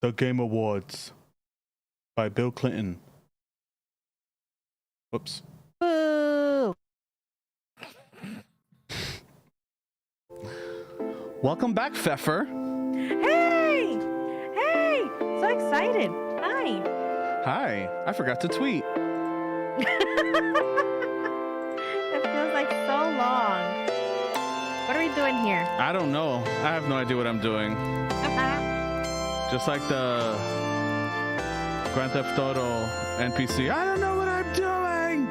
The Game Awards by Bill Clinton. Whoops. Boo! Welcome back, Fefer. Hey! Hey! So excited. Hi. Hi. I forgot to tweet. It feels like so long. What are we doing here? I don't know. I have no idea what I'm doing. Just like the Grand Theft Auto NPC. I don't know what I'm doing.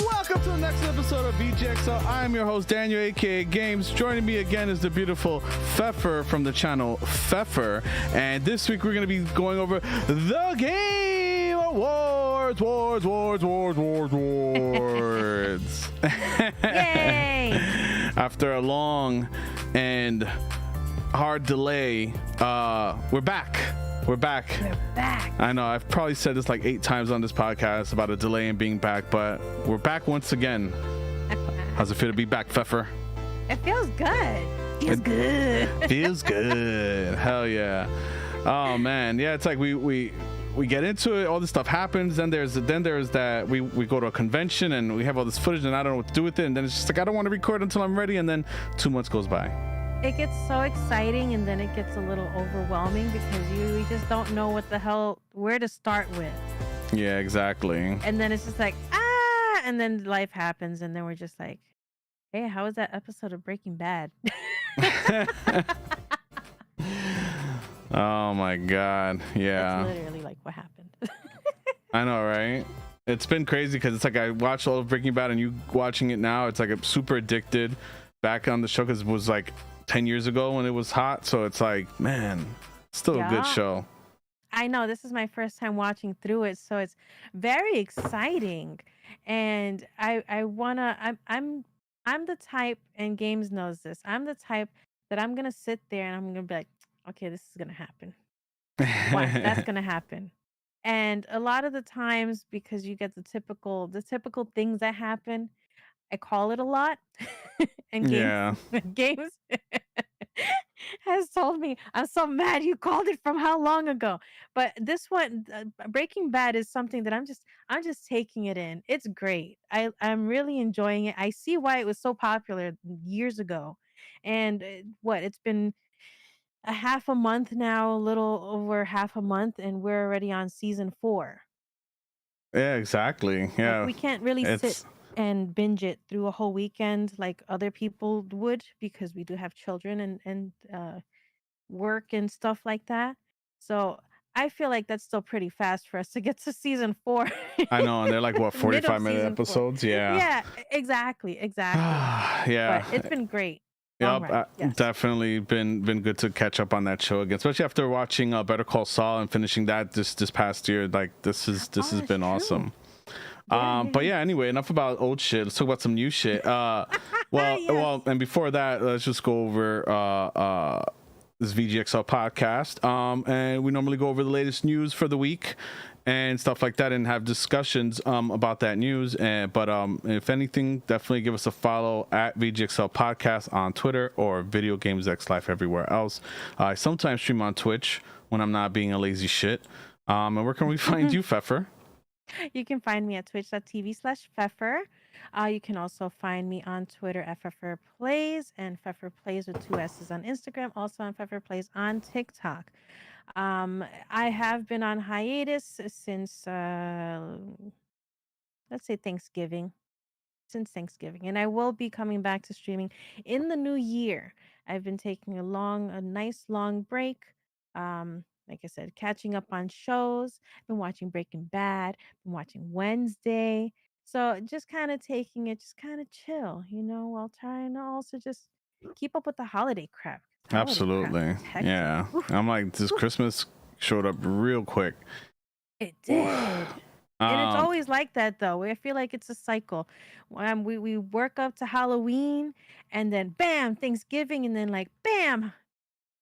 Welcome to the next episode of VGXL. I'm your host, Daniel, aka Games. Joining me again is the beautiful Fefer from the channel Fefer. And this week we're going to be going over the Game Awards. Yay! After a long and hard delay, we're back. We're back. I know I've probably said this like 8 times on this podcast about a delay in being back, but we're back once again. How's it feel to be back, Fefer? It feels good. Feels good. Feels good. Hell yeah. Oh man, yeah. It's like we get into it. All this stuff happens. Then there's that we go to a convention and we have all this footage and I don't know what to do with it. And then it's just like I don't want to record until I'm ready. And then 2 months goes by. It gets so exciting and then it gets a little overwhelming because we just don't know where to start with. Yeah, exactly. And then it's just like, and then life happens and then we're just like, hey, how was that episode of Breaking Bad? Oh my God. Yeah. That's literally like what happened. I know, right? It's been crazy because it's like I watched all of Breaking Bad and you watching it now. It's like I'm super addicted back on the show because it was like 10 years ago when it was hot. So it's like, man, still a good show. I know this is my first time watching through it. So it's very exciting. And I'm the type, and Games knows this. I'm the type that I'm going to sit there and I'm going to be like, okay, this is going to happen. What? That's going to happen. And a lot of the times, because you get the typical things that happen, I call it a lot. And Games has told me, I'm so mad you called it from how long ago. But this one, Breaking Bad, is something that I'm just taking it in. It's great. I'm really enjoying it. I see why it was so popular years ago. And it's been a half a month now, a little over half a month, and we're already on season 4. Yeah, exactly. Yeah. Like, we can't really sit and binge it through a whole weekend like other people would because we do have children and work and stuff like that. So I feel like that's still pretty fast for us to get to season 4. I know, and they're like what 45-minute episodes. 4. Yeah, exactly. Yeah, but it's been great. Yep, Yes. Definitely been good to catch up on that show again, especially after watching Better Call Saul and finishing that this past year. Like this has been awesome. But yeah, anyway, enough about old shit. Let's talk about some new shit. Well, and before that, let's just go over this VGXL podcast. And we normally go over the latest news for the week and stuff like that and have discussions about that news. But if anything, definitely give us a follow at VGXL Podcast on Twitter or Video Games X Life everywhere else. I sometimes stream on Twitch when I'm not being a lazy shit. And where can we find you, Fefer? You can find me at twitch.tv/Fefer. You can also find me on Twitter at Fefer Plays and Fefer Plays with 2 S's on Instagram, also on Fefer Plays on TikTok. I have been on hiatus since let's say Thanksgiving. Since Thanksgiving, and I will be coming back to streaming in the new year. I've been taking a nice long break. Like I said, catching up on shows. Been watching Breaking Bad, been watching Wednesday. So just kind of taking it, just kind of chill, while trying to also just keep up with the holiday crap. Absolutely. Yeah. I'm like, this Christmas showed up real quick. It did. And it's always like that, though. I feel like it's a cycle. We work up to Halloween, and then bam, Thanksgiving, and then like bam,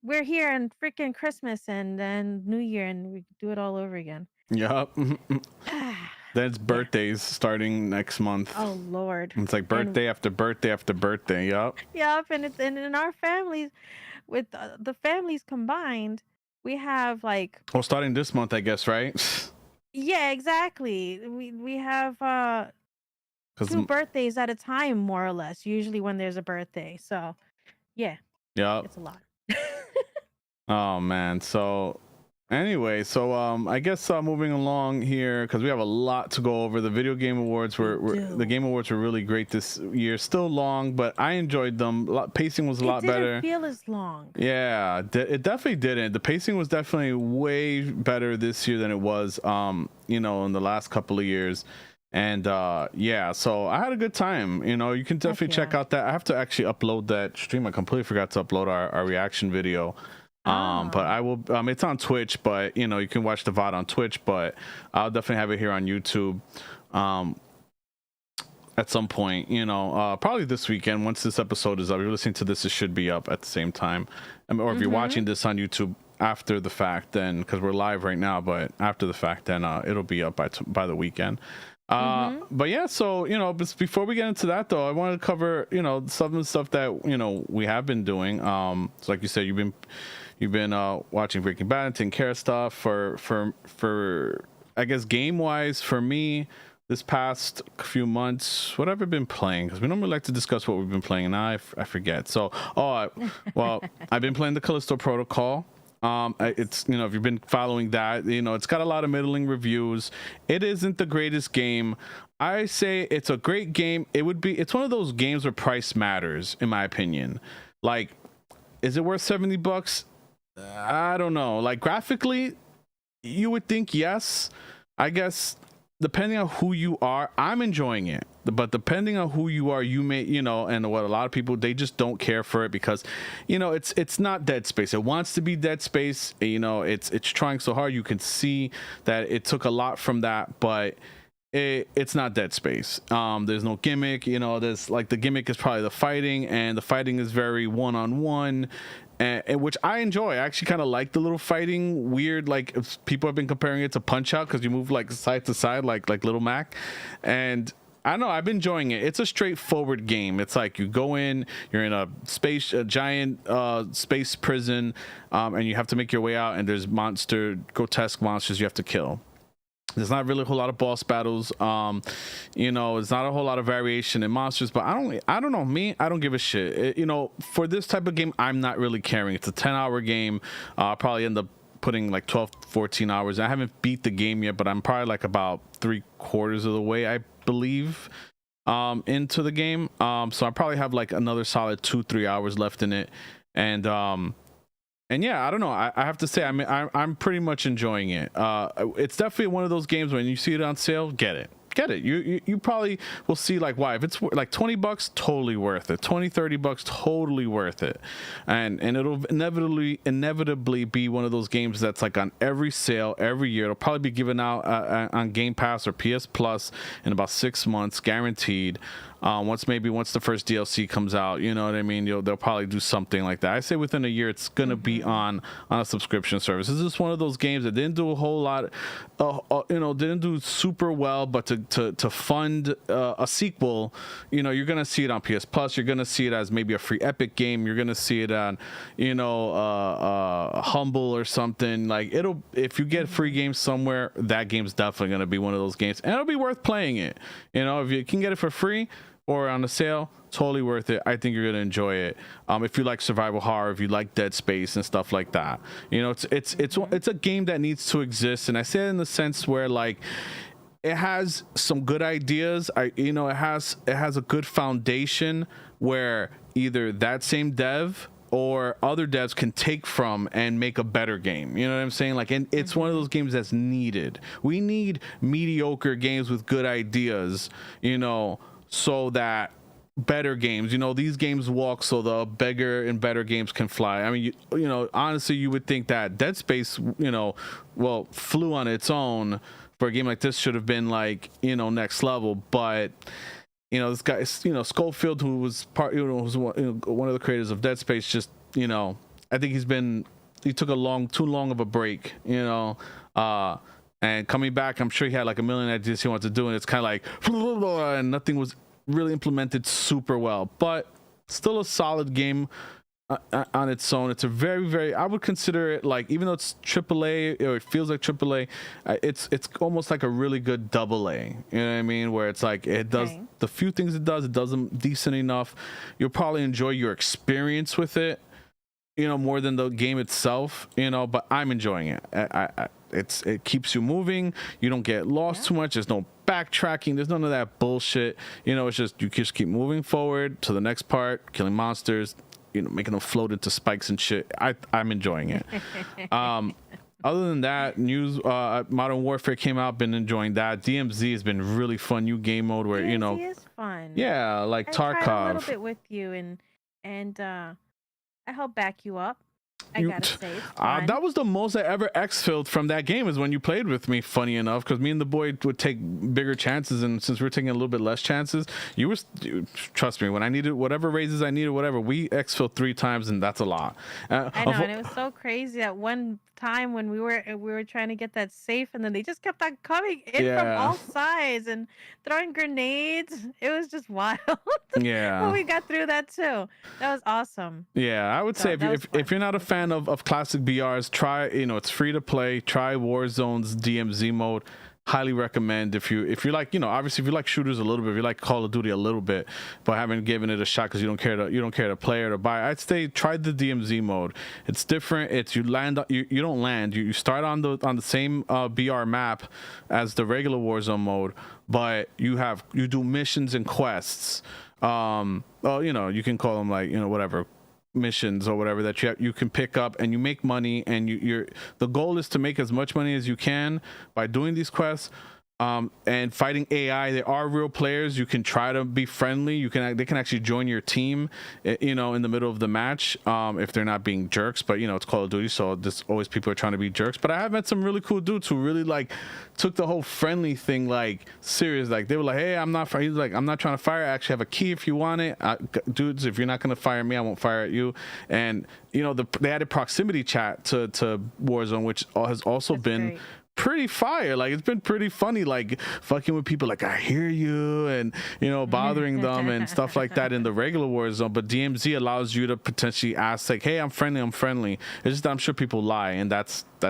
we're here on freaking Christmas and then New Year, and we do it all over again. Yep. Then it's birthdays starting next month. Oh Lord. It's like birthday after birthday after birthday. Yup. Yep, and in our families, with the families combined, we have like Well, starting this month, I guess, right? yeah, exactly. We have Because 2 birthdays at a time, more or less. Usually when there's a birthday. So yeah, yeah. it's a lot. Oh man. So anyway, so I guess moving along here because we have a lot to go over. The video game awards the game awards were really great this year. Still long, but I enjoyed them. Pacing was a lot better. It didn't feel as long. Yeah, it definitely didn't. The pacing was definitely way better this year than it was you know, in the last couple of years. And yeah, so I had a good time. You know, you can definitely check out that. I have to actually upload that stream. I completely forgot to upload our reaction video. But I will it's on Twitch, but you know, you can watch the VOD on Twitch, but I'll definitely have it here on YouTube at some point, you know, probably this weekend. Once this episode is up, if you're listening to this, it should be up at the same time. Or if you're watching this on YouTube after the fact, then because we're live right now, but after the fact, then it'll be up by the weekend. But yeah, so you know, before we get into that though, I wanted to cover, you know, some of the stuff that, you know, we have been doing. So like you said, you've been watching Breaking Bad and taking care of stuff for I guess game wise for me this past few months. What have I been playing? Because we normally like to discuss what we've been playing, and I forget. So well, I've been playing the Callisto Protocol. It's, you know, if you've been following that, you know, it's got a lot of middling reviews. It isn't the greatest game. I say it's a great game. It's one of those games where price matters, in my opinion. Like, is it worth $70? I don't know. Like, graphically, you would think yes. I guess depending on who you are, I'm enjoying it. But depending on who you are, you may, you know, and what a lot of people, they just don't care for it because, you know, it's not Dead Space. It wants to be Dead Space. You know, it's trying so hard. You can see that it took a lot from that, but it's not Dead Space. There's no gimmick. You know, there's like the gimmick is probably the fighting, and the fighting is very one-on-one. And which I enjoy. I actually kind of like the little fighting weird, like if people have been comparing it to Punch Out because you move like side to side like Little Mac, and I don't know, I've been enjoying it. It's a straightforward game. It's like you go in, you're in a giant space prison, and you have to make your way out, and there's grotesque monsters you have to kill. There's not really a whole lot of boss battles. You know, it's not a whole lot of variation in monsters, but I don't know, me, I don't give a shit. You know, for this type of game, I'm not really caring. It's a 10-hour game. I'll probably end up putting like 12-14 hours. I haven't beat the game yet, but I'm probably like about 3/4 of the way, I believe, into the game. So I probably have like another solid 2-3 hours left in it. And yeah, I don't know. I have to say, I'm pretty much enjoying it. It's definitely one of those games when you see it on sale, get it. You probably will see like why. If it's like $20, totally worth it. $20-$30, totally worth it. And it'll inevitably be one of those games that's like on every sale every year. It'll probably be given out on Game Pass or PS Plus in about 6 months, guaranteed. Once the first DLC comes out, you know what I mean? They'll probably do something like that. I say within a year, it's gonna be on a subscription service. This is just one of those games that didn't do a whole lot, you know, didn't do super well, but to fund a sequel, you know, you're gonna see it on PS Plus. You're gonna see it as maybe a free Epic game. You're gonna see it on, you know, Humble or something. Like if you get free games somewhere, that game's definitely gonna be one of those games, and it'll be worth playing it. You know, if you can get it for free or on a sale, totally worth it. I think you're gonna enjoy it. If you like survival horror, if you like Dead Space and stuff like that, you know, it's a game that needs to exist. And I say it in the sense where like it has some good ideas. You know, it has a good foundation where either that same dev or other devs can take from and make a better game. You know what I'm saying? Like, and it's one of those games that's needed. We need mediocre games with good ideas, you know, so that better games, you know, these games walk so the bigger and better games can fly. I mean, you know, honestly, you would think that Dead Space, you know, well, flew on its own. For a game like this should have been like, you know, next level, but you know, this guy, you know, Schofield, who was one of the creators of Dead Space, just, you know, I think he took too long of a break, you know, And coming back, I'm sure he had like a million ideas he wanted to do, and it's kind of like and nothing was really implemented super well. But still a solid game on its own. It's a very, very, I would consider it like, even though it's AAA or it feels like AAA, it's almost like a really good AA. You know what I mean? Where it's like it does Okay. the few things it does them decent enough. You'll probably enjoy your experience with it, more than the game itself, but I'm enjoying it. It keeps you moving. You don't get lost Yeah. too much. There's no backtracking. There's none of that bullshit. It's just you just keep moving forward to the next part, killing monsters, making them float into spikes and shit. I'm enjoying it. Other than that, news, Modern Warfare came out. Been enjoying that. DMZ has been really fun. New game mode where DMZ is fun. yeah, like I tried a little Tarkov. bit with you, and I helped back you up. I You, gotta say, it's fun. that was the most I ever exfilled from that game is when you played with me. Funny enough, because me and the boy would take bigger chances, and since we're taking a little bit less chances, trust me, when I needed whatever raises I needed, whatever, we exfilled 3 times, and that's a lot. I know, and it was so crazy at one time when we were trying to get that safe, and then they just kept on coming in from all sides and throwing grenades. It was just wild. Yeah. But we got through that too. That was awesome. Yeah, I would say if you're not a fan of classic BRs, try, it's free to play. Try Warzone's DMZ mode. Highly recommend if you like, obviously if you like shooters a little bit, if you like Call of Duty a little bit, but haven't given it a shot because you don't care to play or to buy, I'd say try the DMZ mode. It's different. It's you don't land. You start on the same BR map as the regular Warzone mode, but you do missions and quests. You can call them like, whatever missions or whatever that you can pick up, and you make money, and the goal is to make as much money as you can by doing these quests, and fighting AI. They are real players. You can try to be friendly. They can actually join your team, in the middle of the match, if they're not being jerks. But it's Call of Duty, so there's always people are trying to be jerks. But I have met some really cool dudes who really like took the whole friendly thing like serious. Like they were like, "Hey, I'm not." He's like, "I'm not trying to fire. I actually have a key if you want it, dudes. If you're not gonna fire me, I won't fire at you." And they added proximity chat to Warzone, which has also been Great. pretty fire. Like it's been pretty funny, like fucking with people like, "I hear you," and bothering them and stuff like that in the regular Warzone. But DMZ allows you to potentially ask like, "Hey, I'm friendly." It's just that I'm sure people lie, and that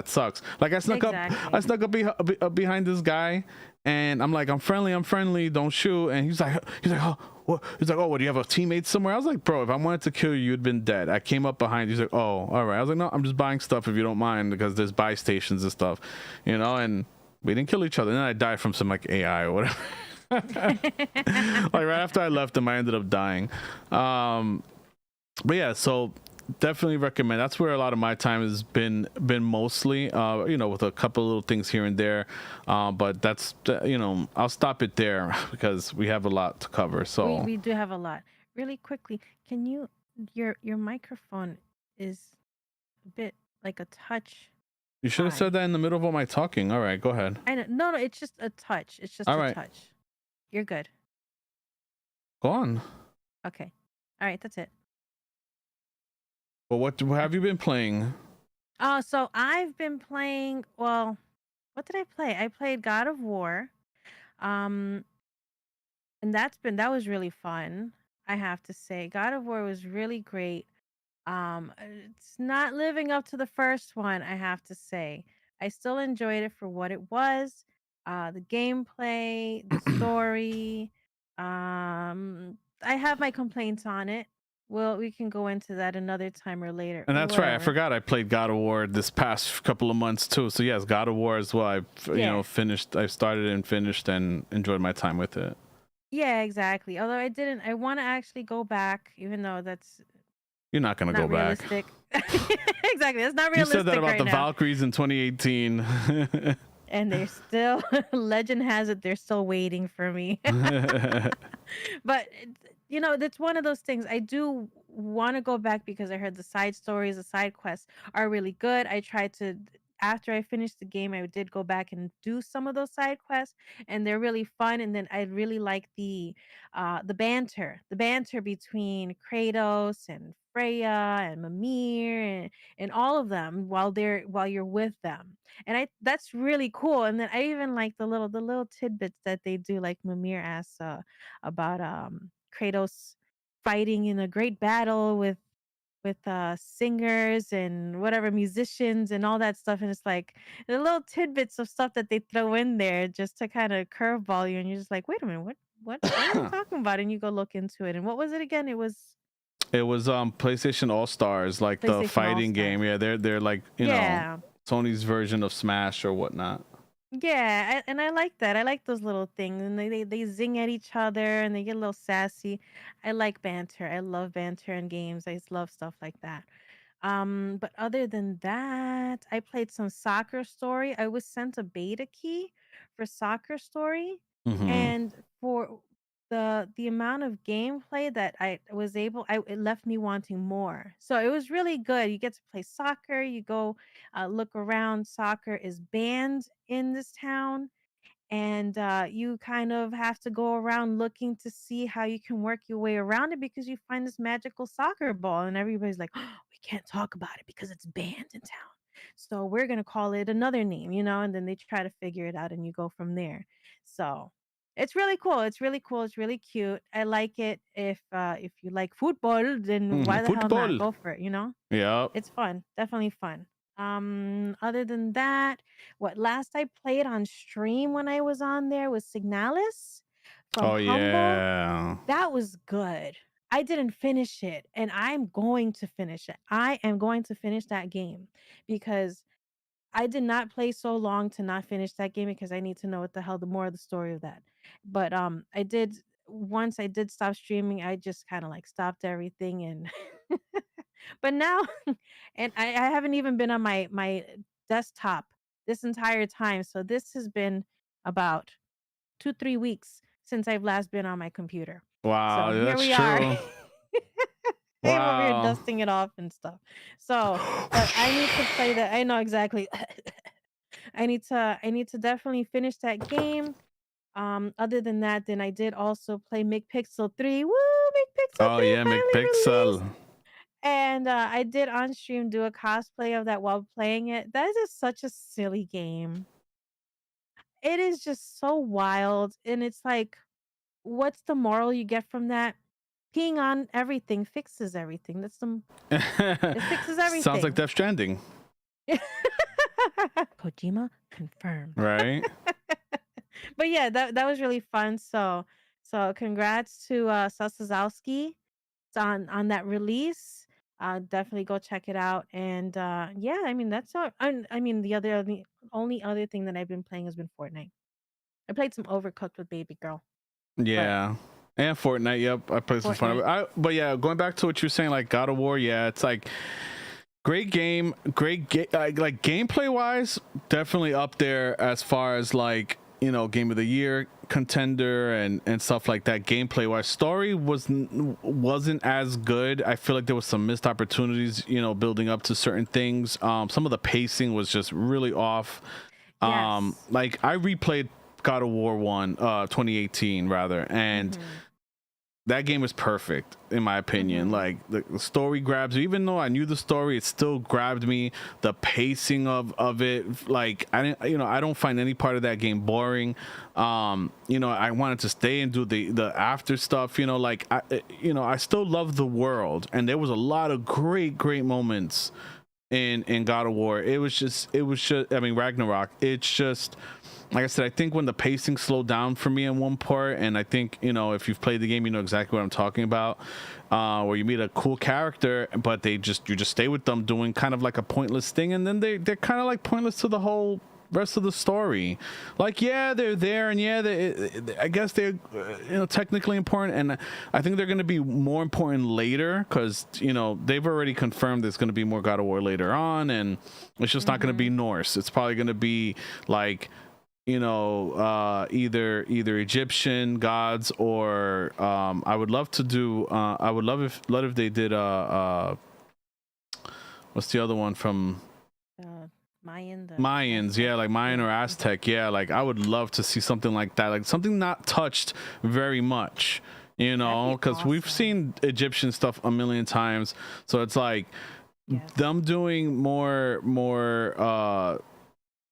sucks. Like I snuck up behind this guy, and I'm like, "I'm friendly, don't shoot." And he's like, "Oh what?" He's like, "Oh, what, do you have a teammate somewhere?" I was like, "Bro, if I wanted to kill you, you'd been dead." I came up behind. He's like, "Oh, all right." I was like, "No, I'm just buying stuff if you don't mind, because there's buy stations and stuff, and we didn't kill each other." And then I died from some like AI or whatever. Like right after I left him, I ended up dying. But yeah, so definitely recommend. That's where a lot of my time has been mostly, with a couple of little things here and there, but that's I'll stop it there because we have a lot to cover. So we do have a lot. Really quickly, can you your microphone is a bit like a touch you should have high. said that in the middle of all my talking. All right, go ahead. I know. No, it's just a touch. It's just All a right. touch. You're good. Go on. Okay. All right, that's it. Well, what have you been playing? So I've been playing, well, what did I play? I played God of War. Um, and that was really fun, I have to say. God of War was really great. It's not living up to the first one, I have to say. I still enjoyed it for what it was. The gameplay, the story. I have my complaints on it. Well, we can go into that another time or later And or that's right. I whatever. forgot I played God of War this past couple of months too. So yes, God of War as well. I finished. I started and finished and enjoyed my time with it. Yeah, exactly. Although I want to actually go back, even though that's You're not gonna not go back. realistic. Exactly, that's not You realistic said that about right the now. Valkyries in 2018. And they're still, legend has it, they're still waiting for me. But that's one of those things. I do want to go back because I heard the side stories, the side quests are really good. I tried to, after I finished the game, I did go back and do some of those side quests, and they're really fun. And then I really like the banter between Kratos and Freya and Mimir and all of them while you're with them. And that's really cool. And then I even like the little tidbits that they do, like Mimir asks about Kratos fighting in a great battle with singers and whatever musicians and all that stuff, and it's like the little tidbits of stuff that they throw in there just to kind of curveball you, and you're just like, wait a minute, what are they talking about? And you go look into it, and what was it again? It was It was PlayStation All Stars, like the PlayStation All fighting game. Stars. Yeah, they're like, Yeah. Sony's version of Smash or whatnot. Yeah, and I like that. I like those little things, and they zing at each other, and they get a little sassy. I like banter. I love banter in games. I just love stuff like that. But other than that, I played some Soccer Story. I was sent a beta key for Soccer Story, Hmm. and for the amount of gameplay that I was able, it left me wanting more. So it was really good. You get to play soccer. You go look around. Soccer is banned in this town, and you kind of have to go around looking to see how you can work your way around it, because you find this magical soccer ball, and everybody's like, oh, we can't talk about it because it's banned in town, so we're going to call it another name, and then they try to figure it out, and you go from there. So it's really cool. It's really cool. It's really cute. I like it. If you like football, then why the hell not Football. go for it. Yeah. It's fun, definitely fun. Other than that, what last I played on stream when I was on there was Signalis from Oh Humble. yeah. That was good. I didn't finish it, and I'm going to finish it. I am going to finish that game because I did not play so long to not finish that game, because I need to know what the hell the more of the story of that. But I did, once I did stop streaming, I just kind of like stopped everything, and but now and I haven't even been on my desktop this entire time. So this has been about 2-3 weeks since I've last been on my computer. Wow, So here that's we are. true. I am over here Wow. dusting it off and stuff. So, but I need to play that. I know exactly. I need to definitely finish that game. Other than that, then I did also play McPixel 3. Woo! McPixel Oh 3 yeah, finally released. McPixel. And I did on stream do a cosplay of that while playing it. That is just such a silly game. It is just so wild. And it's like, what's the moral you get from that? Peeing on everything fixes everything. It fixes Sounds like everything. Death Stranding, Kojima confirmed. right? But yeah, that was really fun. So congrats to Sasazowski on that release. Definitely go check it out. And yeah, I mean that's all. I mean the only other thing that I've been playing has been Fortnite. I played some Overcooked with Baby Girl, but Yeah. And Fortnite, yep. I played some fun. Fortnite, But yeah, going back to what you're saying, like God of War, yeah, it's like great game, like gameplay wise, definitely up there as far as like game of the year contender and stuff like that. Gameplay wise, story wasn't as good. I feel like there was some missed opportunities, building up to certain things. Some of the pacing was just really off. yes. Like I replayed God of War 1, 2018 rather, and Mhm. that game is perfect in my opinion. Mhm. Like the story grabs you, even though I knew the story, it still grabbed me. The pacing of it, like I didn't, I don't find any part of that game boring. I wanted to stay and do the after stuff. Like I still love the world, and there was a lot of great moments in God of War. I mean Ragnarok. It's just like I said, I think when the pacing slowed down for me in one part, and I think if you've played the game, you know exactly what I'm talking about. Where you meet a cool character, but you just stay with them doing kind of like a pointless thing, and then they're kind of like pointless to the whole rest of the story. Like yeah, they're there, and yeah, I guess they're technically important, and I think they're going to be more important later because they've already confirmed there's going to be more God of War later on, and it's just not going to be Mhm. Norse. It's probably going to be like either Egyptian gods or I would love to do I would love if they did what's the other one from Uh, Mayan, the Mayans, Aztec. yeah, like Mayan Yeah. or Aztec, yeah, like I would love to see something like that, like something not touched very much, you That'd know, be because we've awesome. seen Egyptian stuff a million times. So it's like Yes. them doing more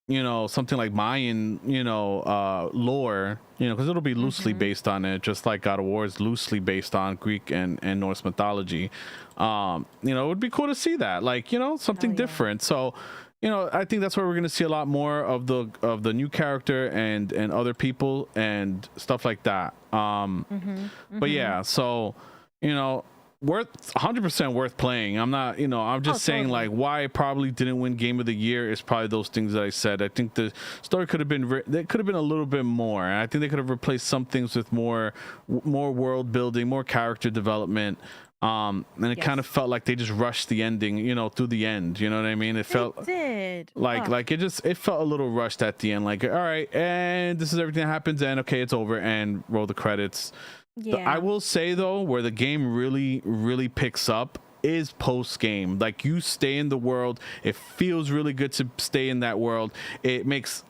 you know, something like Mayan, you know, lore, you know, because it'll be loosely Mm-hmm. based on it, just like God of War is loosely based on Greek and Norse mythology. You know, it would be cool to see that, like, you know, something Hell yeah. different. So, you know, I think that's where we're gonna see a lot more of the new character and other people and stuff like that. Mm-hmm. But Mm-hmm. yeah, so, you know, worth 100% worth playing. I'm not, you know, I'm Oh, just saying like totally. why it probably didn't win game of the year is probably those things that I said. I think the story could have been there could have been a little bit more. And I think they could have replaced some things with more world building, more character development. And it kind of Yes. felt like they just rushed the ending, you know, through the end, you know what I mean? It They felt did. Ugh. like it felt a little rushed at the end, like, all right, and this is everything that happens, and okay, it's over, and roll the credits. I Yeah. will say though, where the game really picks up is post game. Like, you stay in the world, it feels really good to stay in that world. It makes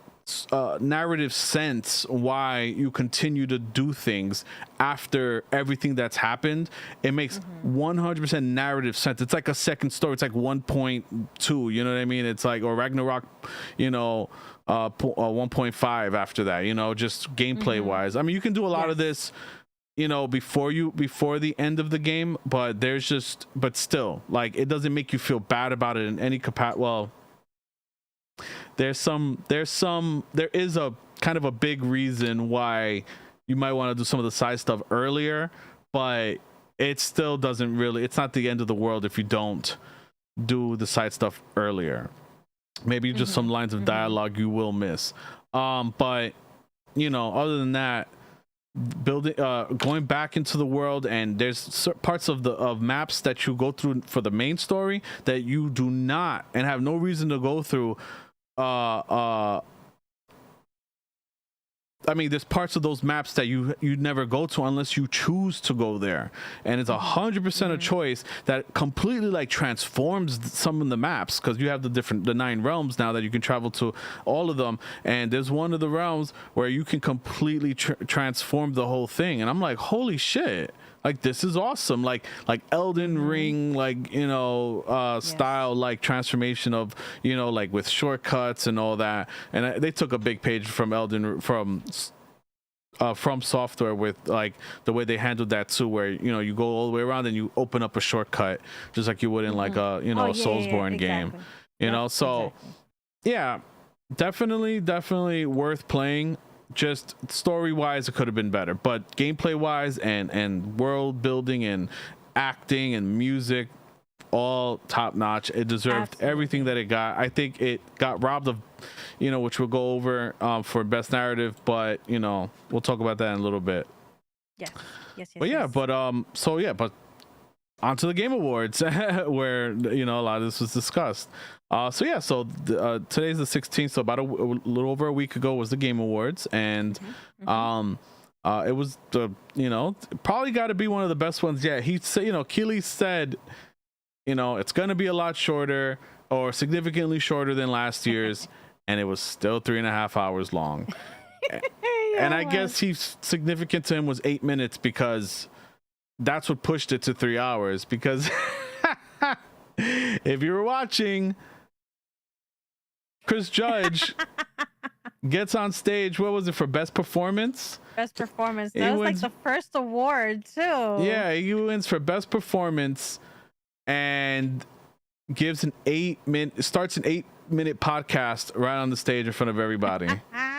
narrative sense why you continue to do things after everything that's happened. It makes Mm-hmm. 100% narrative sense. It's like a second story. It's like 1.2, you know what I mean? It's like, or Ragnarok, you know, 1.5 after that, you know, just gameplay Mm-hmm. wise. I mean, you can do a lot of Yes. this, you know, before the end of the game, but but still, like, it doesn't make you feel bad about it in any capacity. Well, there is a kind of a big reason why you might want to do some of the side stuff earlier, but it still doesn't really, it's not the end of the world if you don't do the side stuff earlier. Maybe just Mm-hmm. some lines of Mm-hmm. dialogue you will miss. But you know, other than that, building going back into the world, and there's parts of the maps that you go through for the main story that you do not and have no reason to go through. uh I mean, there's parts of those maps that you never go to unless you choose to go there, and it's Mm-hmm. 100% a Mm-hmm. choice that completely like transforms some of the maps, because you have the 9 realms now that you can travel to all of them, and there's one of the realms where you can completely transform the whole thing, and I'm like, holy shit, like, this is awesome. Like Elden Mm-hmm. Ring, like, you know, Yes. style, like transformation of, you know, like with shortcuts and all that. And they took a big page from from software with like the way they handled that too, where, you know, you go all the way around and you open up a shortcut just like you would in like Mm-hmm. a, you Oh know, a yeah, yeah, yeah. Soulsborne game, Exactly. you Yep. know. So Exactly. yeah, definitely worth playing. Just story wise, it could have been better, but gameplay wise and world building and acting and music, all top notch. It deserved everything Absolutely. that it got. I think it got robbed of, you know, which we'll go over for best narrative, but, you know, we'll talk about that in a little bit. Yes. Yes. Yes. But yeah, Yes. but onto the Game Awards, where, you know, a lot of this was discussed. So yeah, so today's the 16th, so about a little over a week ago was the Game Awards, and Mm-hmm. Mm-hmm. it was the, you know, probably got to be one of the best ones yet. He said, you know, Keeley said, you know, it's gonna be a lot shorter or significantly shorter than last year's, and it was still 3.5 hours long. Yeah, And it I was. guess he's significant to him was 8 minutes, because that's what pushed it to 3 hours. Because if you were watching, Chris Judge gets on stage. What was it, for best performance? Best performance. He That was like wins. the first award too. Yeah, he wins for best performance, and gives an 8 minute starts an 8 minute podcast right on the stage in front of everybody. Ah.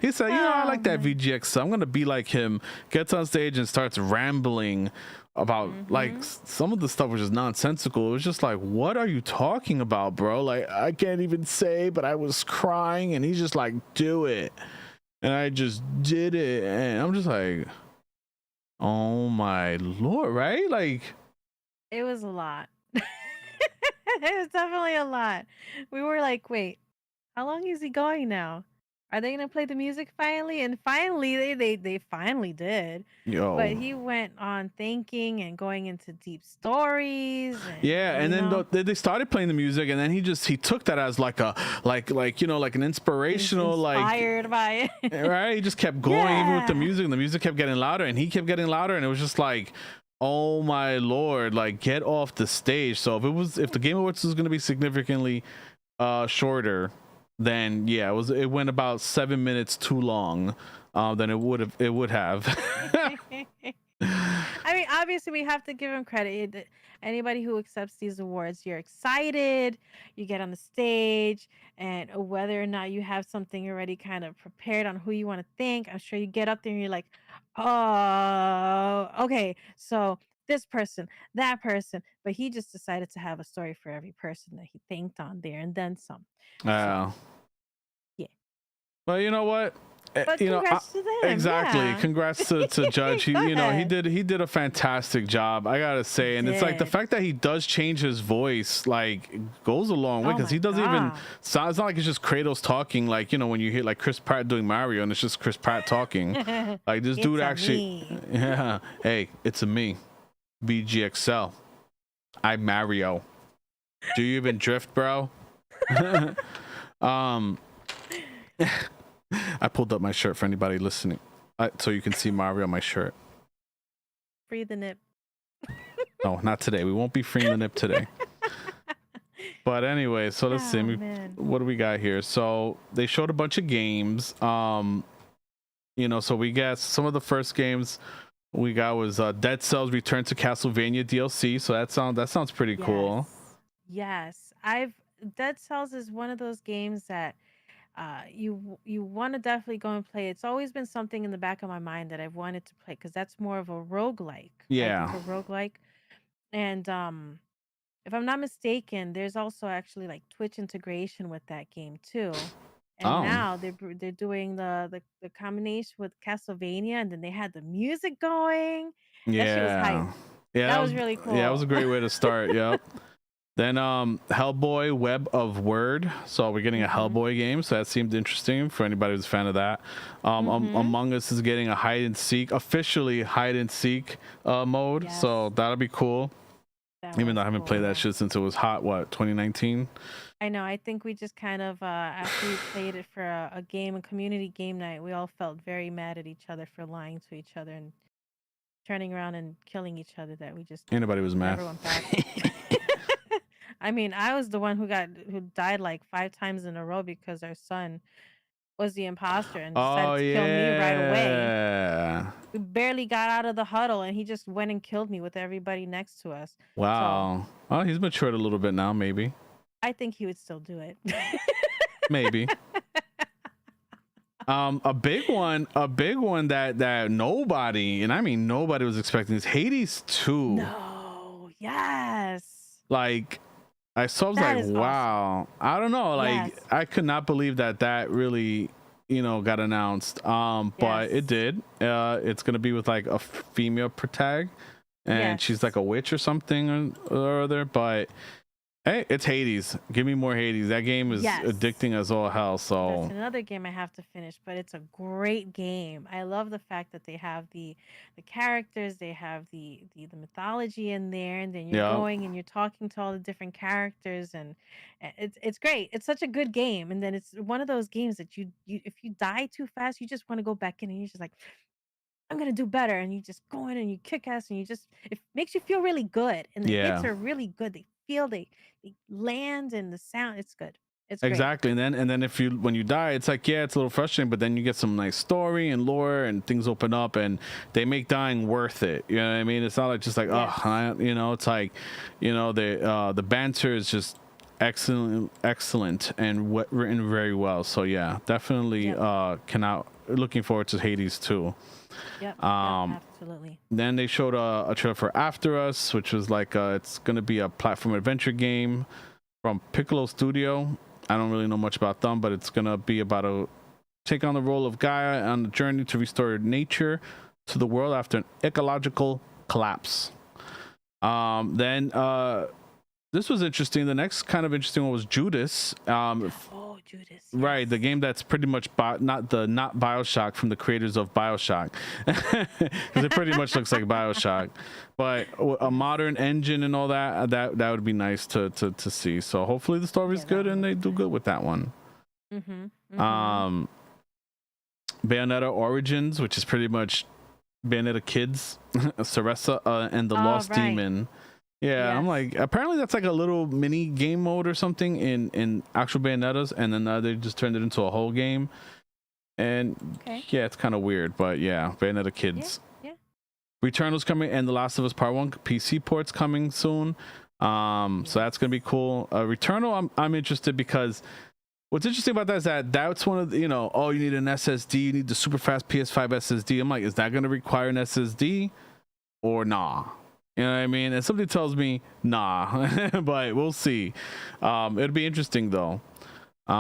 He said, you know, I Oh like that man. VGX, so I'm gonna be like him. Gets on stage and starts rambling about, like, Mm-hmm. some of the stuff was just nonsensical. It was just like, what are you talking about, bro? Like, I can't even say, but I was crying, and he's just like, do it, and I just did it, and I'm just like, oh my lord, right? Like, It was a lot. It was definitely a lot. We were like, wait, how long is he going now? are they gonna play the music finally? And finally, they finally did. But Yo. he went on thinking and going into deep stories, and Yeah, and then they started playing the music, and then he took that as like a like an inspirational inspired by it. right. He just kept going even with the Yeah. music, and the music kept getting louder, and he kept getting louder, and it was just like, oh my lord, like get off the stage. So if the Game Awards was going to be significantly shorter, then yeah, it went about 7 minutes too long than it would have. I mean, obviously, we have to give him credit. Anybody who accepts these awards, you're excited, you get on the stage, and whether or not you have something already kind of prepared on who you want to thank, I'm sure you get up there and you're like, oh, okay, so this person, that person. But he just decided to have a story for every person that he thanked on there and then some. So, yeah. Well, you know what? But You know, congrats to them. exactly. Yeah. Congrats to Judge. He, Go you know, ahead. he did a fantastic job, I gotta say. And it's like the Did. fact that he does change his voice, like, goes a long way, Oh because my he doesn't even God. sound. It's not like it's just Kratos talking, like, you know, when you hear like Chris Pratt doing Mario, and it's just Chris Pratt talking. Like this dude It's a actually, me. yeah. Hey, it's a me, VGXL. I'm Mario. Do you even drift, bro? um. I pulled up my shirt for anybody listening, so you can see Mario on my shirt. Free the nip. No, not today. We won't be freeing the nip today. But anyway, so let's see. Oh, man. What do we got here? So they showed a bunch of games. You know, so we got some of the first games we got was Dead Cells Return to Castlevania DLC. So that sounds pretty cool. Yes. Dead Cells is one of those games that you want to definitely go and play. It's always been something in the back of my mind that I've wanted to play, because that's more of a roguelike. Yeah. It's a roguelike. And if I'm not mistaken, there's also actually like Twitch integration with that game too. And Oh. now they're doing the combination with Castlevania, and then they had the music going. That shit was hype. Yeah, That was really cool. Yeah, it was a great way to start. Yep. Then Hellboy Web of Word. So we're getting a Hellboy game, so that seemed interesting for anybody who's a fan of that. Among Us is getting a officially hide and seek mode. Yes. So that'll be cool. Even though I haven't cool, played yeah. that shit since it was hot, 2019? I know. I think we just kind of after we played it for a community game night, we all felt very mad at each other for lying to each other and turning around and killing each other, that we just Anybody was mad. never went back. I mean, I was the one who died like 5 times in a row because our son was the imposter and decided to kill me right away. We barely got out of the huddle and he just went and killed me with everybody next to us. Wow. Well, he's matured a little bit now, maybe. I think he would still do it. Maybe. A big one that nobody, and I mean nobody, was expecting is Hades 2. No. Yes. Like, I saw, I was like, wow. Awesome. I don't know. Like, I could not believe that really, got announced. But it did. It's gonna be with like a female protag, and she's like a witch or something or other. But hey, it's Hades. Give me more Hades. That game is addicting as all hell. So that's another game I have to finish, but it's a great game. I love the fact that they have the characters, they have the mythology in there, and then you're going and you're talking to all the different characters, and it's great. It's such a good game. And then it's one of those games that you if you die too fast, you just want to go back in and you're just like, I'm gonna do better, and you just go in and you kick ass, and it makes you feel really good, and the hits are really good. They land, and the sound, it's good. It's exactly. great. And then when you die, it's like, it's a little frustrating, but then you get some nice story and lore, and things open up, and they make dying worth it. You know what I mean? It's not like just like it's like, the banter is just excellent and written very well. So yeah, definitely looking forward to Hades 2. Yep, absolutely. Then they showed a trailer for After Us, which was like it's gonna be a platform adventure game from Piccolo Studio. I don't really know much about them, but it's gonna be about take on the role of Gaia on the journey to restore nature to the world after an ecological collapse. Then this was interesting. The next kind of interesting one was Judas. Oh, Judas. Right, the Yes. game that's pretty much not BioShock from the creators of BioShock, because it pretty much looks like BioShock, but a modern engine and all that. That would be nice to see. So hopefully the story's Yeah, that good one and they looks do nice. good with that one. Mm-hmm. Bayonetta Origins, which is pretty much Bayonetta Kids, Ceresa and the Lost Right. Demon. Yeah, I'm Yes. like, apparently that's like a little mini game mode or something in actual Bayonettas, and then they just turned it into a whole game. And Okay. yeah, it's kind of weird, but yeah, Bayonetta Kids. Yeah. Returnal's coming, and The Last of Us Part 1 PC port's coming soon. So that's gonna be cool. Returnal, I'm interested because what's interesting about that is that's one of the, oh, you need an SSD, you need the super fast PS5 SSD. I'm like, is that gonna require an SSD or nah? You know what I mean? And something tells me nah, but we'll see. It'll be interesting though. We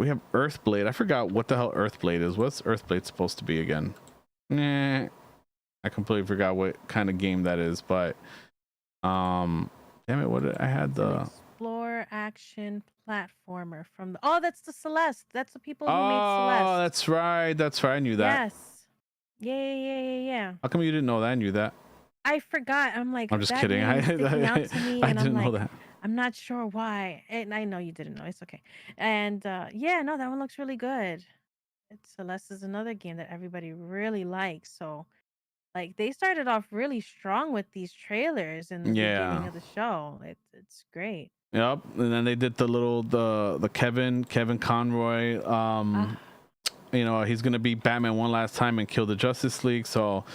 have Earthblade. I forgot what the hell Earthblade is. What's Earthblade supposed to be again? Nah, I completely forgot what kind of game that is. But damn it, what did I had the explore action platformer from the that's the Celeste. That's the people who made Celeste. Oh, that's right. I knew that. Yes. Yeah. How come you didn't know that? I knew that. I forgot. I'm like, I'm just kidding. I didn't know that. I'm not sure why. And I know you didn't know. It's okay. And yeah, no, that one looks really good. Celeste is another game that everybody really likes. So like they started off really strong with these trailers in the beginning of the show. It's great. Yep. And then they did the Kevin Conroy. He's gonna beat Batman one last time and kill the Justice League. So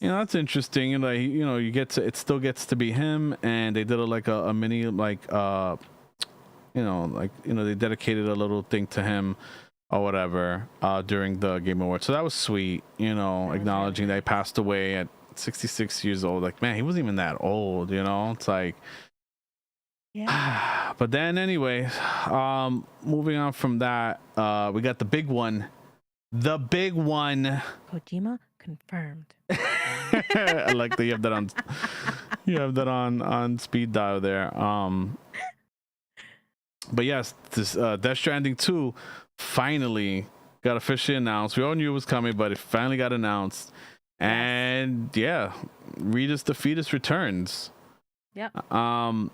that's interesting. And it still gets to be him. And they did a mini they dedicated a little thing to him or whatever during the Game Awards. So that was sweet. Acknowledging that he passed away at 66 years old. Like, man, he wasn't even that old. It's like. Yeah. But then anyway, moving on from that, we got the big one. The big one. Kojima confirmed. I like that you have that on speed dial there. But yes, this Death Stranding 2 finally got officially announced. We all knew it was coming, but it finally got announced. And yeah, Reedus the Fetus returns. Yep. I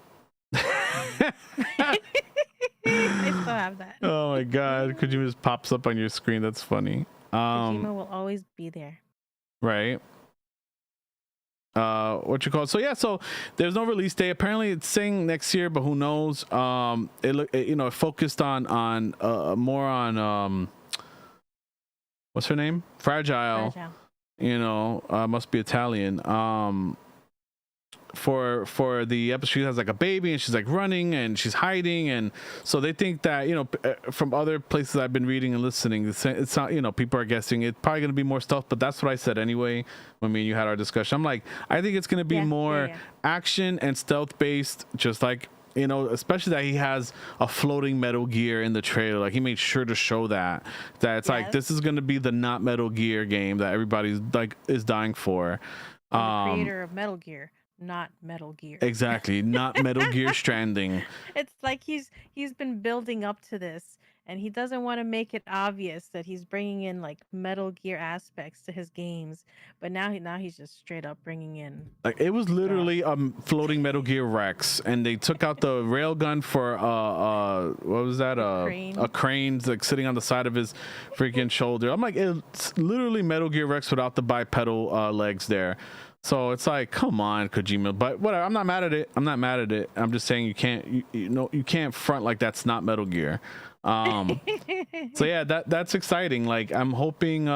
still have that. Oh my god, Kojima just pops up on your screen. That's funny. Kojima will always be there. Right. What you call it? So there's no release date. Apparently it's saying next year, but who knows? It focused on more on what's her name? Fragile. Must be Italian. For the episode, she has like a baby and she's like running and she's hiding, and so they think that from other places I've been reading and listening, it's not, people are guessing it's probably going to be more stealth, but that's what I said anyway when me and you had our discussion. I'm like, I think it's going to be more action and stealth based, just like especially that he has a floating Metal Gear in the trailer. Like he made sure to show that it's like this is going to be the not Metal Gear game that everybody's like is dying for. The creator of Metal Gear, not Metal Gear. Exactly, not Metal Gear Stranding. It's like he's been building up to this, and he doesn't want to make it obvious that he's bringing in like Metal Gear aspects to his games, but now he's just straight up bringing in. Like it was literally floating Metal Gear Rex, and they took out the railgun for what was that? A crane like sitting on the side of his freaking shoulder. I'm like, it's literally Metal Gear Rex without the bipedal legs there. So it's like, come on, Kojima. But whatever. I'm not mad at it. I'm just saying you can't you can't front like that's not Metal Gear. So yeah, that's exciting. Like I'm hoping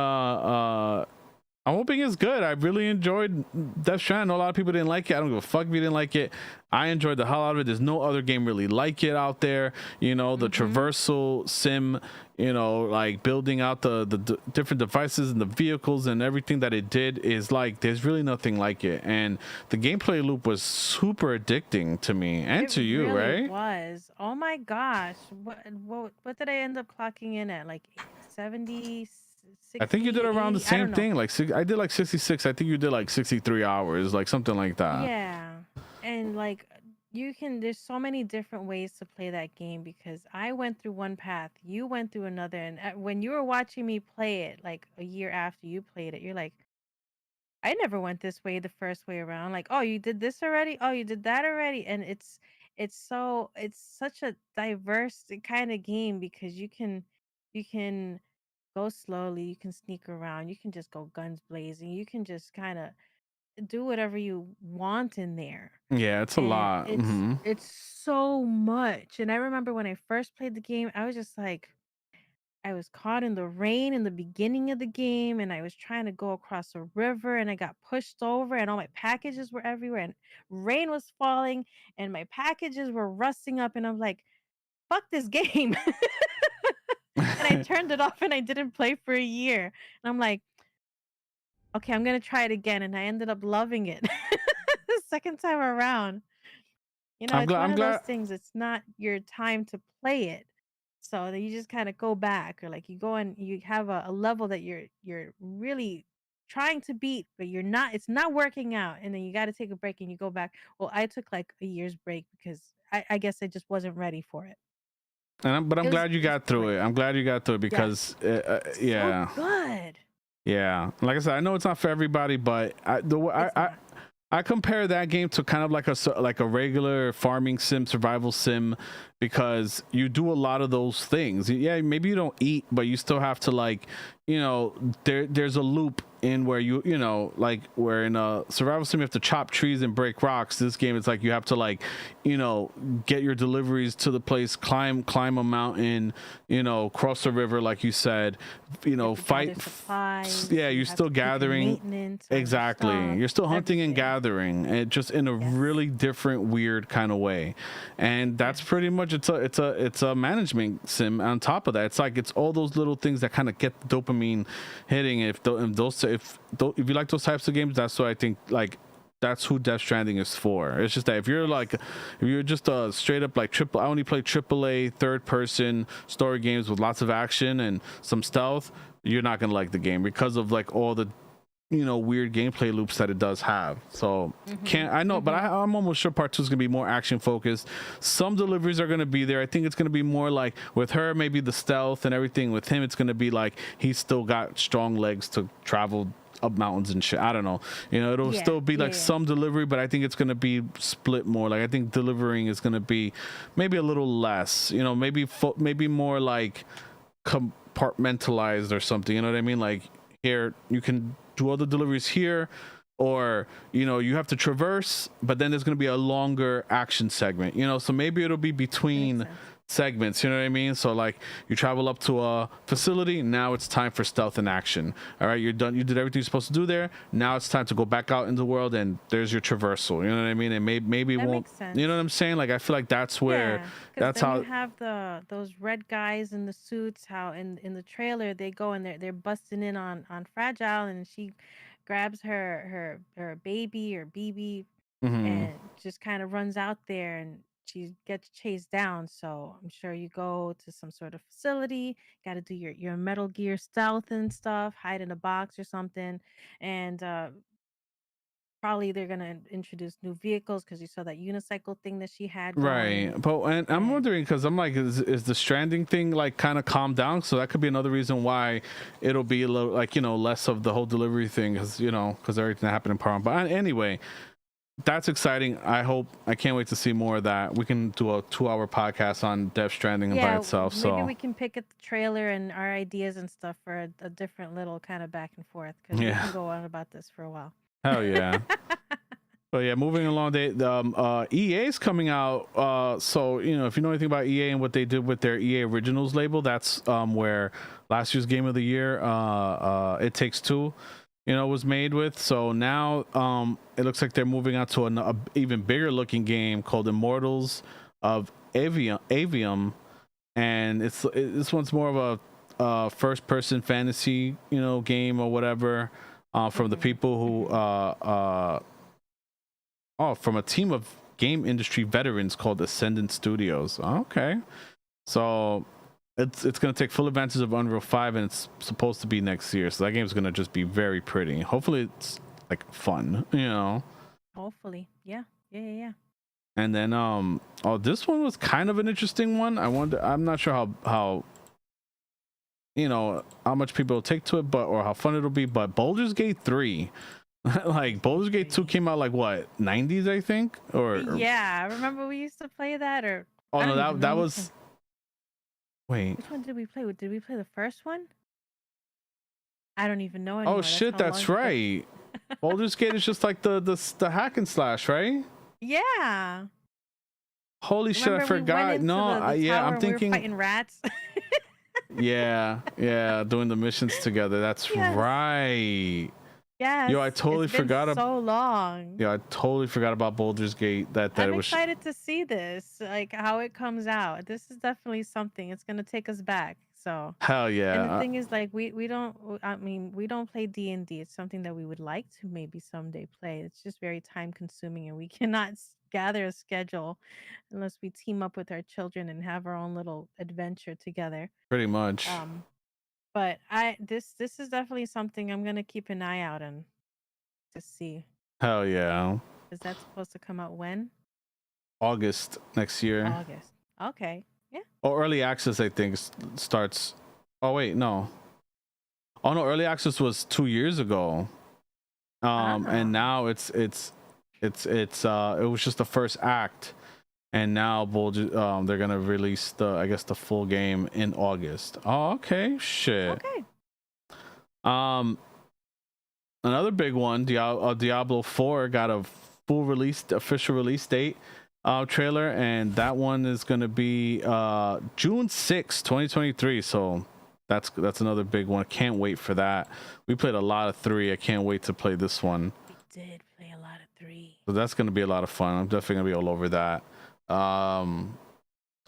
it's good. I really enjoyed Death Stranding. I know a lot of people didn't like it. I don't give a fuck if you didn't like it. I enjoyed the hell out of it. There's no other game really like it out there. The traversal sim, like building out the different devices and the vehicles and everything that it did is like, there's really nothing like it. And the gameplay loop was super addicting to me and to you, really right? It was. Oh my gosh. What did I end up clocking in at? Like 70, 60, I think you did around the 80? same thing. Like I did like 66. I think you did like 63 hours, like something like that. Yeah. And like there's so many different ways to play that game because I went through one path, you went through another, and when you were watching me play it, like a year after you played it, you're like, I never went this way the first way around. Like, oh, you did this already? Oh, you did that already? And it's such a diverse kind of game because you can go slowly, you can sneak around, you can just go guns blazing, you can just kind of do whatever you want in there. Yeah, it's a And lot. it's so much. And I remember when I first played the game, I was just like, I was caught in the rain in the beginning of the game, and I was trying to go across a river, and I got pushed over, and all my packages were everywhere, and rain was falling, and my packages were rusting up, and I'm like, fuck this game. And I turned it off and I didn't play for a year. And I'm like, okay, I'm gonna try it again. And I ended up loving it the second time around. I'm It's glad. one I'm of those glad. things, it's not your time to play it. So that you just kind of go back, or like you go and you have a level that you're really trying to beat, but you're not, it's not working out. And then you got to take a break and you go back. Well, I took like a year's break because I guess I just wasn't ready for it. But I'm It was glad you it's got through great. it. I'm glad you got through it Yes. because, So yeah, good. yeah. Like I said, I know it's not for everybody, but It's not. I compare that game to kind of like like a regular farming sim, survival sim, because you do a lot of those things. Yeah, maybe you don't eat, but you still have to, like, there's a loop in where like where in a survival sim you have to chop trees and break rocks. This game, it's like you have to, like, get your deliveries to the place, climb a mountain, cross a river, like you said, You have to gather fight. supplies. Yeah, You you're have still to keep your gathering. maintenance on your Exactly. stuff. You're still hunting and Everything. gathering, and just in a Yes. really different, weird kind of way. And that's Yes. pretty much, it's a management sim on top of that. It's like it's all those little things that kind of get the dopamine hitting. If you like those types of games, that's what I think, like, that's who Death Stranding is for. It's just that if Yes. you're just a straight up like I only play AAA third person story games with lots of action and some stealth, you're not gonna like the game because of, like, all the weird gameplay loops that it does have. So Mhm. can't I know, but Mhm. I'm almost sure part two is gonna be more action focused. Some deliveries are gonna be there. I think it's gonna be more like with her, maybe the stealth and everything. With him, it's gonna be like he's still got strong legs to travel up mountains and shit. I don't know. It'll Yeah. still be Yeah. like Yeah. some delivery, but I think it's gonna be split more. Like, I think delivering is gonna be maybe a little less. Maybe more like compartmentalized or something. You know what I mean? Like, here you can do all the deliveries here, or you have to traverse, but then there's going to be a longer action segment. So maybe it'll be That makes between sense. segments. You know what I mean? So, like, you travel up to a facility, now it's time for stealth and action. All right, you're done, you did everything you're supposed to do there, now it's time to go back out in the world, and there's your traversal. You know what I mean? And maybe it That won't. makes You know what sense. I'm saying? Like, I feel like that's where, Yeah, because that's then you how. have those red guys in the suits. How in the trailer they go and they're busting in on Fragile, and she grabs her baby or BB Mhm. and just kind of runs out there, and she gets chased down. So I'm sure you go to some sort of facility, got to do your Metal Gear stealth and stuff, hide in a box or something, and probably they're gonna introduce new vehicles because you saw that unicycle thing that she had Right, going. but and I'm And wondering, because I'm like, is the stranding thing, like, kind of calmed down? So that could be another reason why it'll be a little, like, less of the whole delivery thing, because everything that happened in Parham. But anyway, that's exciting. I can't wait to see more of that. We can do a 2-hour podcast on Death Stranding by yeah, itself. maybe So we can pick at the trailer and our ideas and stuff for a different little kind of back and forth because we yeah, can go on about this for a while. hell yeah. But yeah, moving along, EA's coming out. So if you know anything about EA and what they did with their EA Originals label, that's where last year's Game of the Year, It Takes Two, was made with. So now it looks like they're moving on to a even bigger looking game called Immortals of Avium, and this one's more of a first person fantasy game or whatever, from the Mhm. people who Mhm. from a team of game industry veterans called Ascendant Studios. Okay. So it's going to take full advantage of Unreal 5, and it's supposed to be next year. So that game's going to just be very pretty. Hopefully it's like fun. Hopefully, yeah, yeah, yeah, yeah. And then this one was kind of an interesting one. I'm not sure how how much people will take to it, but or how fun it'll be. But Baldur's Gate 3, like Baldur's Gate 2 came out like what 90s, I think, or yeah. Remember we used to play that, or oh no, that was. Wait. Which one did we play? Did we play the first one? I don't even know Oh anymore. shit, that's right. Baldur's Gate is just like the hack and slash, right? Yeah. Holy shit, I forgot. No, I'm thinking we were fighting rats. yeah, doing the missions together. That's right. Yes. Yo, I totally forgot about so long. Yeah, I totally forgot about Baldur's Gate. I'm excited to see this, like how it comes out. This is definitely something. It's gonna take us back. So hell yeah. And the thing is, like we don't. I mean, we don't play D&D. It's something that we would like to maybe someday play. It's just very time consuming, and we cannot gather a schedule unless we team up with our children and have our own little adventure together. Pretty much. But this is definitely something I'm gonna keep an eye out on to see. Hell yeah. Is that supposed to come out when? August next year. August. Okay. Yeah. Or early access, I think, starts. Oh wait, no. Oh no, early access was 2 years ago. And now it was just the first act, and now they're gonna release the full game in August. Oh, okay, shit. Okay. Another big one, Diablo 4 got a official release date trailer, and that one is gonna be June 6th, 2023. So that's another big one. Can't wait for that. We played a lot of 3. I can't wait to play this one. We did play a lot of 3. So that's gonna be a lot of fun. I'm definitely gonna be all over that.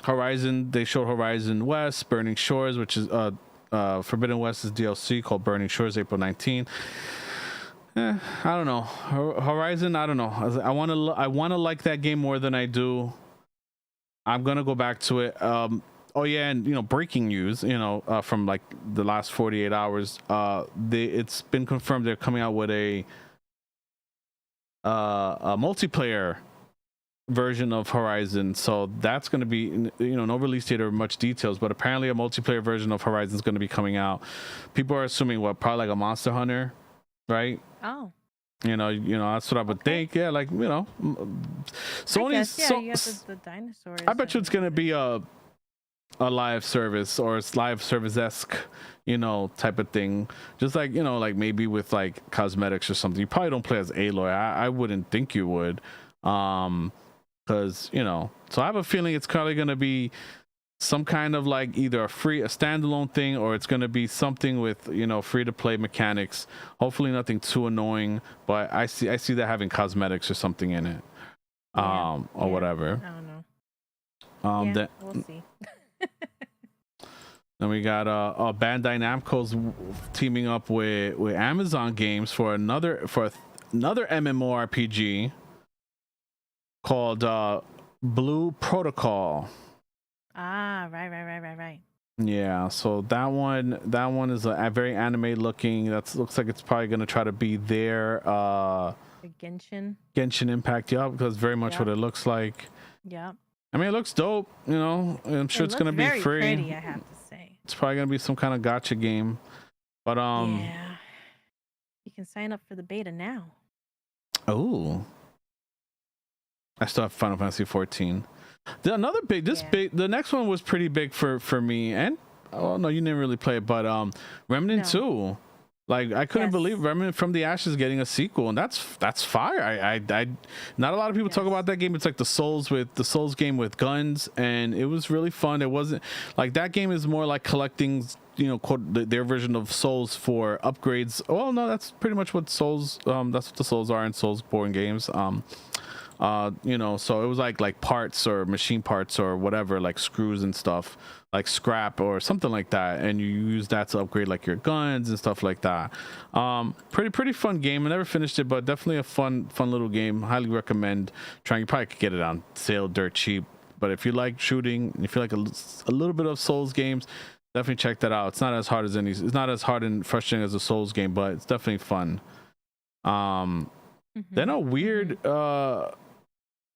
Horizon, they showed Horizon West, Burning Shores, which is Forbidden West is DLC called Burning Shores, April 19th. I don't know. Horizon, I don't know. I want to like that game more than I do. I'm gonna go back to it. Oh yeah, and breaking news, from like the last 48 hours, it's been confirmed they're coming out with a multiplayer version of Horizon. So that's going to be, no release date or much details, but apparently a multiplayer version of Horizon is going to be coming out. People are assuming probably like a Monster Hunter, right? Oh. That's what I would think. Yeah, like Sony's. You have the dinosaurs. I bet you it's going to be a live service, or it's live service-esque, type of thing. Just like, like maybe with like cosmetics or something. You probably don't play as Aloy. I wouldn't think you would. Because so I have a feeling it's probably going to be some kind of like either a standalone thing, or it's going to be something with free to play mechanics. Hopefully nothing too annoying, but I see that having cosmetics or something in it, or whatever. I don't know. We'll see. Then we got Bandai Namco's teaming up with Amazon Games for another MMORPG called Blue Protocol. Right. Yeah, so that one is a very anime looking. That looks like it's probably gonna try to be their Genshin Impact. Yeah, because very much what it looks like. Yeah. I mean, it looks dope. I'm sure it's gonna be free. Pretty, I have to say. It's probably gonna be some kind of gacha game, but yeah, you can sign up for the beta now. Oh, I still have Final Fantasy 14. The next one was pretty big for me, and oh no, you didn't really play it, but Remnant 2. Like, I couldn't believe Remnant from the Ashes getting a sequel, and that's fire. I not a lot of people talk about that game. It's like the Souls game with guns, and it was really fun. It wasn't like that game is more like collecting, quote, their version of Souls for upgrades. Oh no, that's pretty much what Souls. That's what the Souls are in Soulsborne games. So it was like parts or machine parts or whatever, like screws and stuff, like scrap or something like that, and you use that to upgrade like your guns and stuff like that. Pretty fun game. I never finished it, but definitely a fun little game. Highly recommend trying. You probably could get it on sale dirt cheap, but if you like shooting and if you like a little bit of Souls games, definitely check that out. It's not as hard and frustrating as a Souls game, but it's definitely fun. Then a weird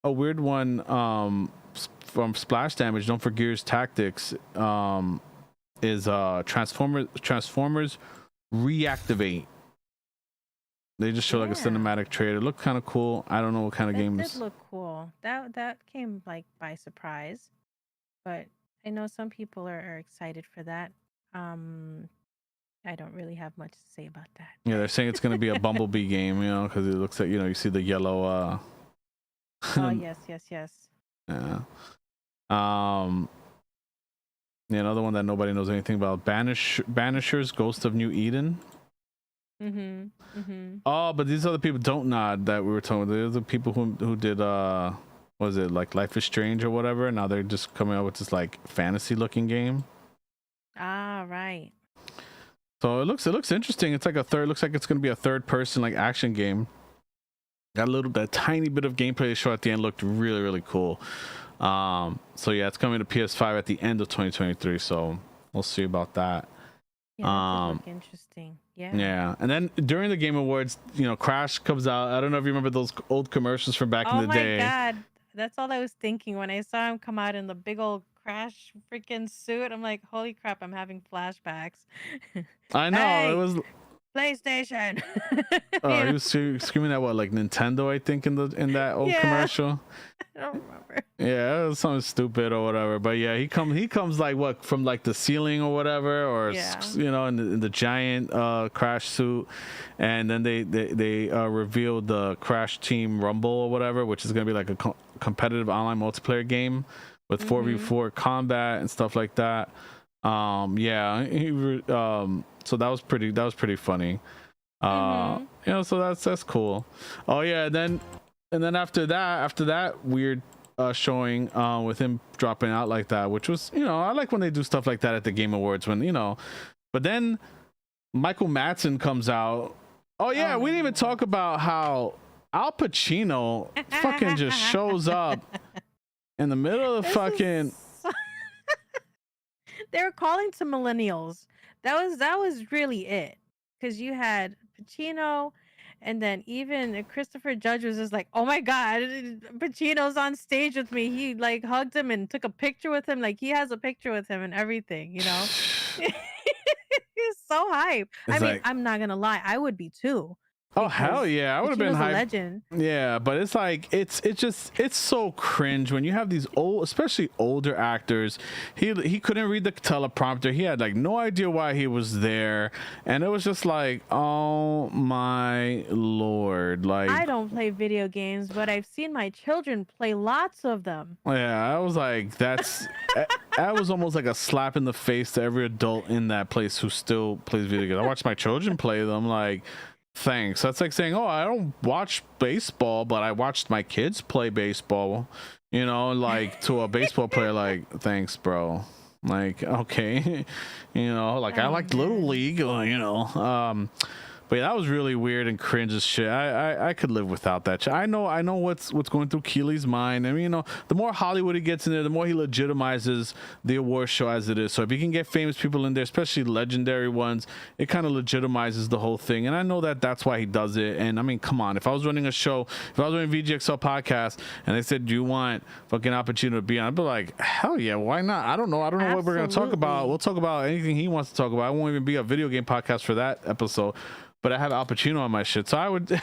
a weird one from Splash Damage. Don't forget Gears Tactics. Is Transformers Reactivate. They just show like a cinematic trailer. It looked kind of cool. I don't know what kind of games. It did look cool. That came like by surprise, but I know some people are excited for that. I don't really have much to say about that. Yeah, they're saying it's going to be a Bumblebee game, you know, because it looks like, you know, you see the yellow. Oh yes. Yeah. Yeah, another one that nobody knows anything about. Banishers, Ghost of New Eden. Oh, but these other people don't nod that we were talking about. There's the people who did was it like Life is Strange or whatever? Now they're just coming out with this like fantasy looking game. Ah, right. So it looks interesting. It's like looks like it's gonna be a third person like action game. Got that tiny bit of gameplay they show at the end looked really, really cool. So yeah, it's coming to PS5 at the end of 2023. So we'll see about that. Yeah, look interesting. Yeah. And then during the Game Awards, you know, Crash comes out. I don't know if you remember those old commercials from back in the day. Oh my God. That's all I was thinking when I saw him come out in the big old Crash freaking suit. I'm like, holy crap, I'm having flashbacks. I know. Hey, it was PlayStation. he was screaming at what, like Nintendo, I think, in that old commercial. I don't remember. Yeah, it was something stupid or whatever. But yeah, he comes like what, from like the ceiling or whatever, or you know, in the giant Crash suit, and then they revealed the Crash Team Rumble or whatever, which is gonna be like a competitive online multiplayer game with 4v4 combat and stuff like that. Yeah, so that was pretty funny. You know, so that's cool. Oh yeah, and then after that weird showing with him dropping out like that, which was, you know, I like when they do stuff like that at the Game Awards, when, you know. But then Michael Madsen comes out. Oh yeah, we didn't even talk about how Al Pacino fucking just shows up in the middle of the fucking they were calling to millennials. That was really it, because you had Pacino, and then even Christopher Judge was just like, oh my God, Pacino's on stage with me. He like hugged him and took a picture with him. Like he has a picture with him and everything, you know. He's so hype. I mean, I'm not gonna lie, I would be too. Oh hell yeah, I would have been hyped. A legend. Yeah, but it's like it's so cringe when you have these old, especially older actors. He couldn't read the teleprompter. He had like no idea why he was there, and it was just like, oh my lord. Like, I don't play video games, but I've seen my children play lots of them. Yeah, I was like, that was almost like a slap in the face to every adult in that place who still plays video games. I watched my children play them, like, thanks. That's like saying, oh, I don't watch baseball, but I watched my kids play baseball, you know, like, to a baseball player. Like, thanks, bro. Like, okay. You know, like, I liked Little League, you know. But yeah, that was really weird and cringe as shit. I could live without that shit. I know what's going through Keely's mind. I mean, you know, the more Hollywood he gets in there, the more he legitimizes the award show as it is. So if you can get famous people in there, especially legendary ones, it kind of legitimizes the whole thing. And I know that's why he does it. And I mean, come on, if I was running a show, if I was running VGXL podcast, and they said, do you want fucking Al Pacino to be on? I'd be like, hell yeah, why not? I don't know what we're gonna talk about. We'll talk about anything he wants to talk about. I won't even be a video game podcast for that episode. But I have Al Pacino on my shit, so I would.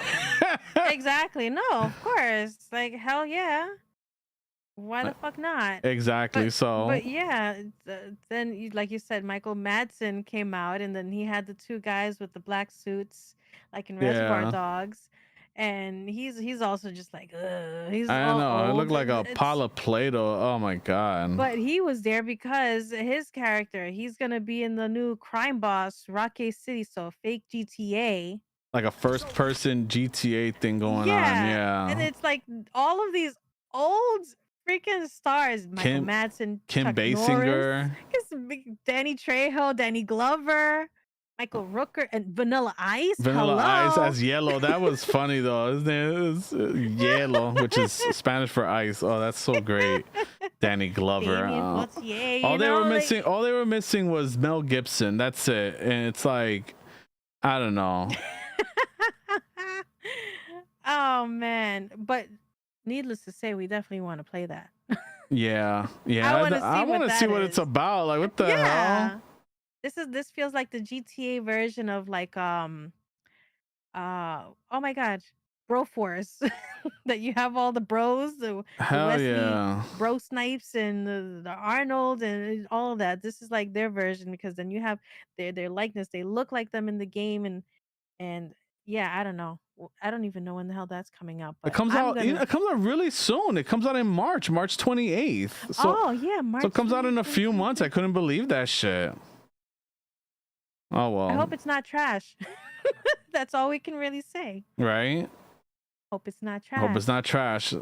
Exactly. No, of course. Like, hell yeah. Why the fuck not? Exactly. But yeah, then like you said, Michael Madsen came out, and then he had the two guys with the black suits, like in Reservoir Dogs, and he's also just like, he's. I know. It looked like a pile of Play-Doh. Oh my god. But he was there because his character, he's gonna be in the new crime boss Rocky City, so fake GTA. Like a first-person GTA thing going on. Yeah. And it's like all of these old freaking stars: Michael Madsen, Kim Chuck Basinger, Norris, Danny Trejo, Danny Glover, Michael Rooker, and Vanilla Ice. Ice as Yellow. That was funny though, isn't it? It was Yellow, which is Spanish for ice. Oh, that's so great. Danny Glover. All they were missing was Mel Gibson. That's it. And it's like, I don't know. Oh man, but needless to say, we definitely want to play that. Yeah, I want to I see want what to see that what it's is. about. Like, what the hell? Yeah. This feels like the GTA version of like oh my god, Bro Force. That you have all the bros, the Hell Wesley yeah. Bro Snipes and the Arnold and all of that. This is like their version because then you have their likeness. They look like them in the game and yeah, I don't know. I don't even know when the hell that's coming out, It but comes I'm out. gonna. It comes out really soon. It comes out in March 28th. Oh yeah, So it March comes out in a 28th, few months. I couldn't believe that shit. Oh I well, hope it's not trash. That's all we can really say. right? Hope it's not I hope it's trash. not trash.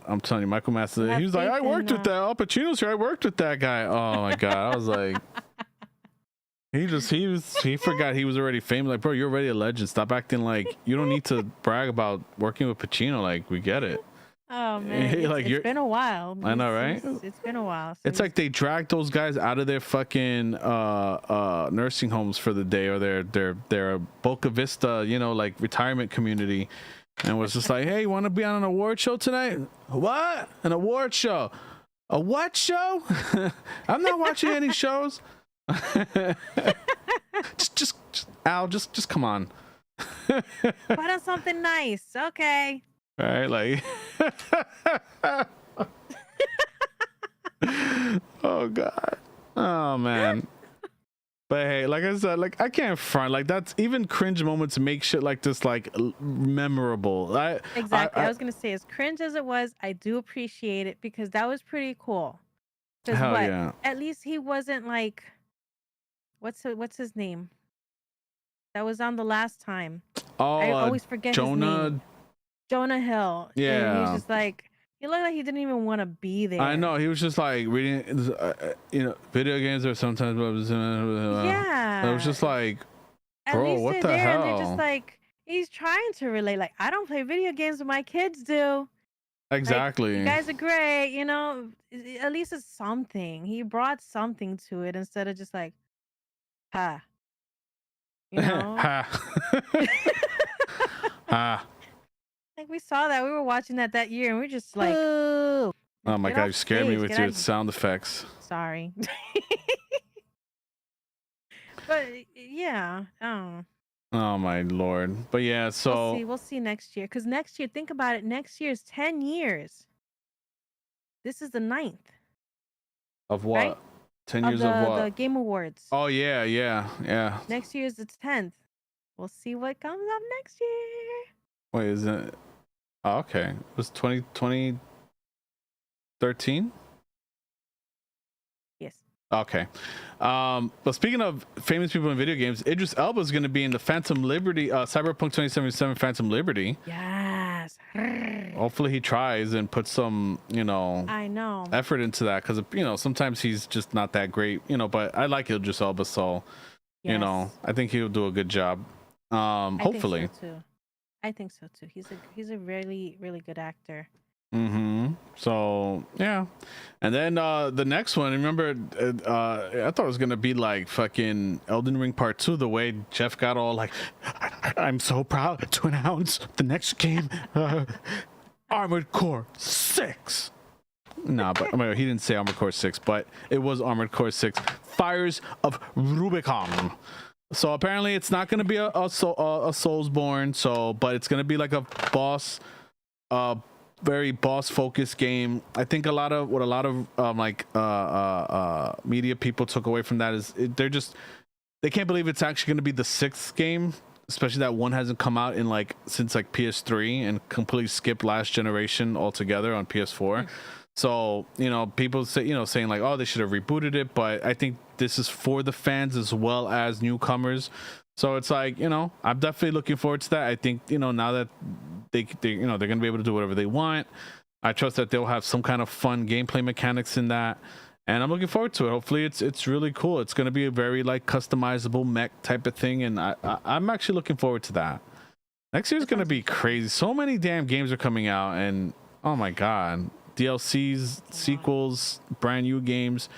I'm telling you, Michael We Master. He have was like, faith I in. worked with that. Al Pacino's here. I worked with that guy. Oh my god. I was like, he forgot he was already famous. Like, bro, you're already a legend. Stop acting like you don't need to brag about working with Pacino. Like, we get it. Oh man, Like it's you're. been a while. I know, right? It's been a while. So It's like they dragged those guys out of their fucking nursing homes for the day or their Boca Vista, like retirement community, and was just like, hey, you want to be on an award show tonight? What? An award show? A what show? I'm not watching any shows. just Al, just come on. put on something nice, okay? Right, like. Oh god. Oh man. But hey, like I said, like I can't front. Like that's even cringe moments make shit like this like memorable. Exactly. I was gonna say, as cringe as it was, I do appreciate it because that was pretty cool. Because Hell what? yeah. At least he wasn't like what's his name? That was on the last time. Oh, I always forget his Jonah. name. Jonah Hill. And he was Yeah. just like he looked like he didn't even want to be there. I know he was just like reading, video games are sometimes. Yeah. It was just like, At bro, least what they're the there and hell? they're just like he's trying to relate. Like, I don't play video games, but my kids do. Exactly. Like, you guys are great, At least it's something. He brought something to it instead of just like, ha, you know. Ha. Ha. Like we saw that we were watching that year, and we're just like, oh my god, you scared me with your sound effects. Sorry. But yeah, Oh my lord. But yeah, so we'll see next year. Because next year, think about it. Next year is 10 years. This is the 9th. Of what? Right? 10 years of what? The Game Awards. Oh yeah. Next year is the 10th. We'll see what comes up next year. Wait, is it? Oh, okay. It was 2013? Yes. Okay. But speaking of famous people in video games, Idris Elba is going to be in the Phantom Liberty, Cyberpunk 2077 Phantom Liberty. Yes. Hopefully he tries and puts some, I know. effort into that because, sometimes he's just not that great, but I like Idris Elba, so, Yes. I think he'll do a good job. Hopefully. I think so too. He's a really, really good actor. So yeah, and then the next one, remember, I thought it was gonna be like fucking Elden Ring Part 2. The way Jeff got all like, I'm so proud to announce the next game, Armored Core 6. Nah, but he didn't say Armored Core 6, but it was Armored Core 6: Fires of Rubicon. So apparently it's not gonna be a Soulsborne, but it's gonna be like a boss, very boss focused game. I think a lot of media people took away from that is they can't believe it's actually gonna be the 6th game, especially that one hasn't come out in since PS3 and completely skipped last generation altogether on PS4. So, people say, saying like, oh, they should have rebooted it, but I think this is for the fans as well as newcomers. So it's like, I'm definitely looking forward to that. I think, now that they're going to be able to do whatever they want, I trust that they'll have some kind of fun gameplay mechanics in that. And I'm looking forward to it. Hopefully it's really cool. It's going to be a very customizable mech type of thing. And I'm actually looking forward to that. Next year's going to be crazy. So many damn games are coming out, and oh my God. DLCs, sequels, brand new games.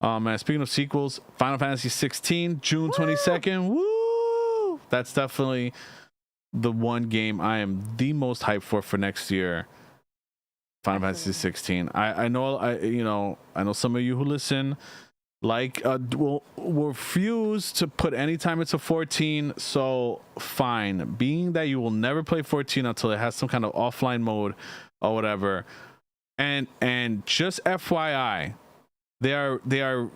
And speaking of sequels, Final Fantasy 16, June 22nd. Woo! That's definitely the one game I am the most hyped for next year. Final Fantasy 16. I know I know some of you who listen will refuse to put any time into 14. So fine, being that you will never play 14 until it has some kind of offline mode or whatever. And just FYI, they are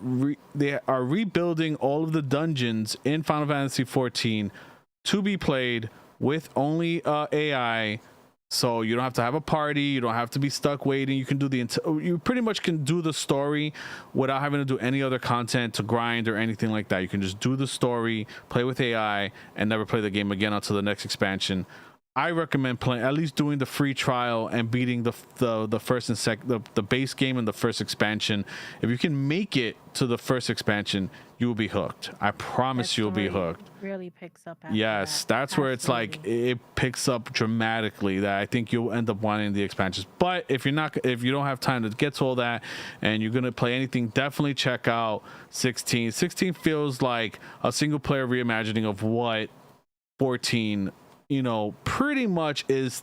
rebuilding all of the dungeons in Final Fantasy 14 to be played with only AI. So you don't have to have a party, you don't have to be stuck waiting. You can do you pretty much can do the story without having to do any other content to grind or anything like that. You can just do the story, play with AI, and never play the game again until the next expansion. I recommend playing, at least doing the free trial and beating the first and the base game and the first expansion. If you can make it to the first expansion, you will be hooked. I promise you'll be hooked. Really picks up after yes, that. That's where it's like it picks up dramatically, that I think you'll end up wanting the expansions. But if you don't have time to get to all that and you're gonna play anything, definitely check out 16. 16 feels like a single player reimagining of what 14 pretty much is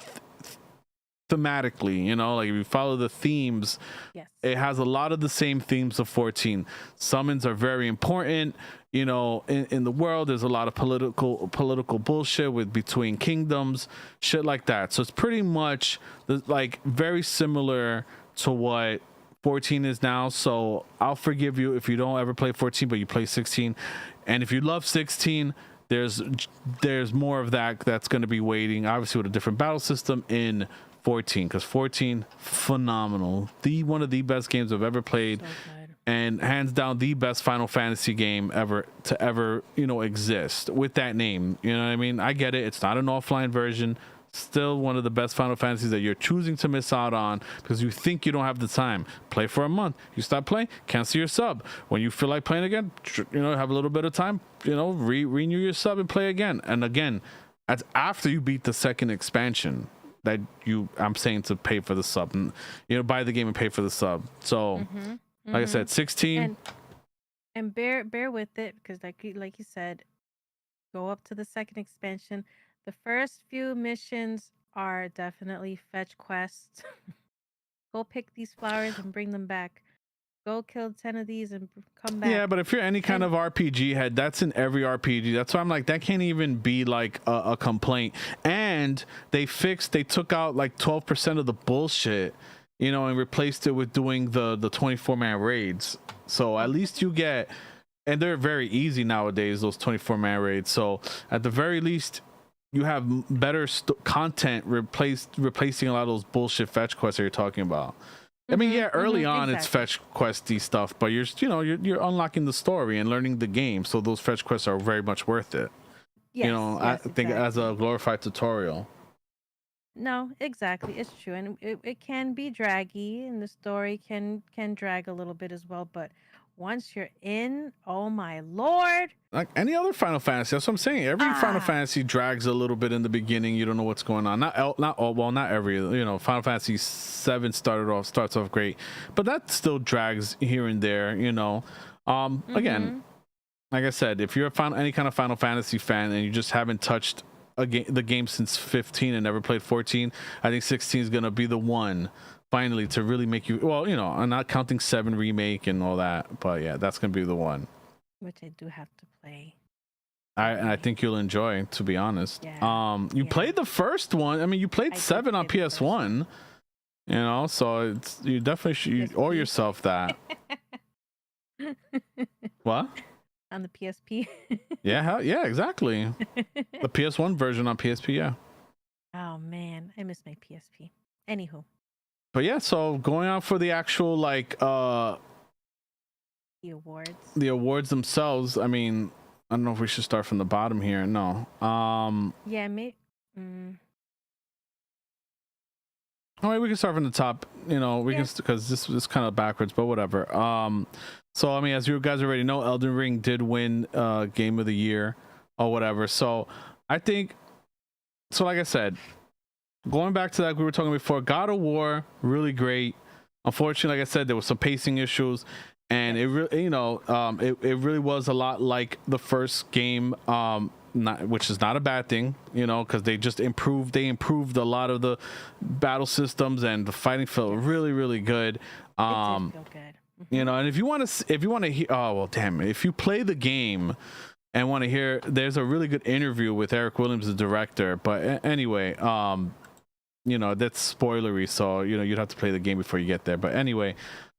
thematically. Like if you follow the themes, yes, it has a lot of the same themes of 14. Summons are very important. In the world, there's a lot of political bullshit between kingdoms, shit like that. So it's pretty much like very similar to what 14 is now. So I'll forgive you if you don't ever play 14 but you play 16. And if you love 16, there's more of that's going to be waiting, obviously, with a different battle system in 14, because 14, phenomenal, one of the best games I've ever played, and hands down the best Final Fantasy game ever exist with that name. You know what I mean? I get it, it's not an offline version, still one of the best Final Fantasies that you're choosing to miss out on because you think you don't have the time. Play for a month, you stop playing, cancel your sub. When you feel like playing again, have a little bit of time, renew your sub and play again. And again, that's after you beat the second expansion that I'm saying to pay for the sub, and buy the game and pay for the sub. So like I said, 16 and bear with it, because like you said, go up to the second expansion. The first few missions are definitely fetch quests. Go pick these flowers and bring them back. Go kill 10 of these and come back. Yeah, but if you're any kind of RPG head, that's in every RPG. That's why I'm like, that can't even be like a complaint. And they took out like 12% of the bullshit, and replaced it with doing the 24-man raids. So at least you get, and they're very easy nowadays, those 24-man raids. So at the very least, you have better content replacing a lot of those bullshit fetch quests that you're talking about. I mean, yeah, early on it's fetch questy stuff, but you're unlocking the story and learning the game, so those fetch quests are very much worth it. Yes, I think as a glorified tutorial. No, exactly, it's true, and it can be draggy, and the story can drag a little bit as well, but once you're in, oh my lord, like any other Final Fantasy, that's what I'm saying. Every Final Fantasy drags a little bit in the beginning. You don't know what's going on. Not every. Final Fantasy 7 starts off great, but that still drags here and there. Again, like I said, if you're any kind of Final Fantasy fan and you just haven't touched the game since 15 and never played 14, I think 16 is gonna be the one finally to really make you. Well, I'm not counting 7 remake and all that, but yeah, that's gonna be the one. Which I do have to play. I think you'll enjoy, to be honest. Yeah. You played the first one. I mean, you played 7 on PS1. So you definitely should owe yourself that. What? On the PSP. Yeah, exactly. The PS1 version on PSP, yeah. Oh man, I miss my PSP. Anywho. But yeah, so going on for the actual the awards themselves. I mean, I don't know if we should start from the bottom here. No. Yeah, Oh, we can start from the top. We can, because this is kind of backwards, but whatever. So I mean, as you guys already know, Elden Ring did win Game of the Year or whatever. So I think, like I said, going back to that we were talking before, God of War, really great. Unfortunately, like I said, there was some pacing issues, and it really, it really was a lot like the first game. which is not a bad thing, you know, because they improved a lot of the battle systems, and the fighting felt really, really good. It did feel good. You know, and if you want to hear, oh well, damn, if you play the game and want to hear, there's a really good interview with Eric Williams, the director. But anyway, you know, that's spoilery, so you know you'd have to play the game before you get there. But anyway,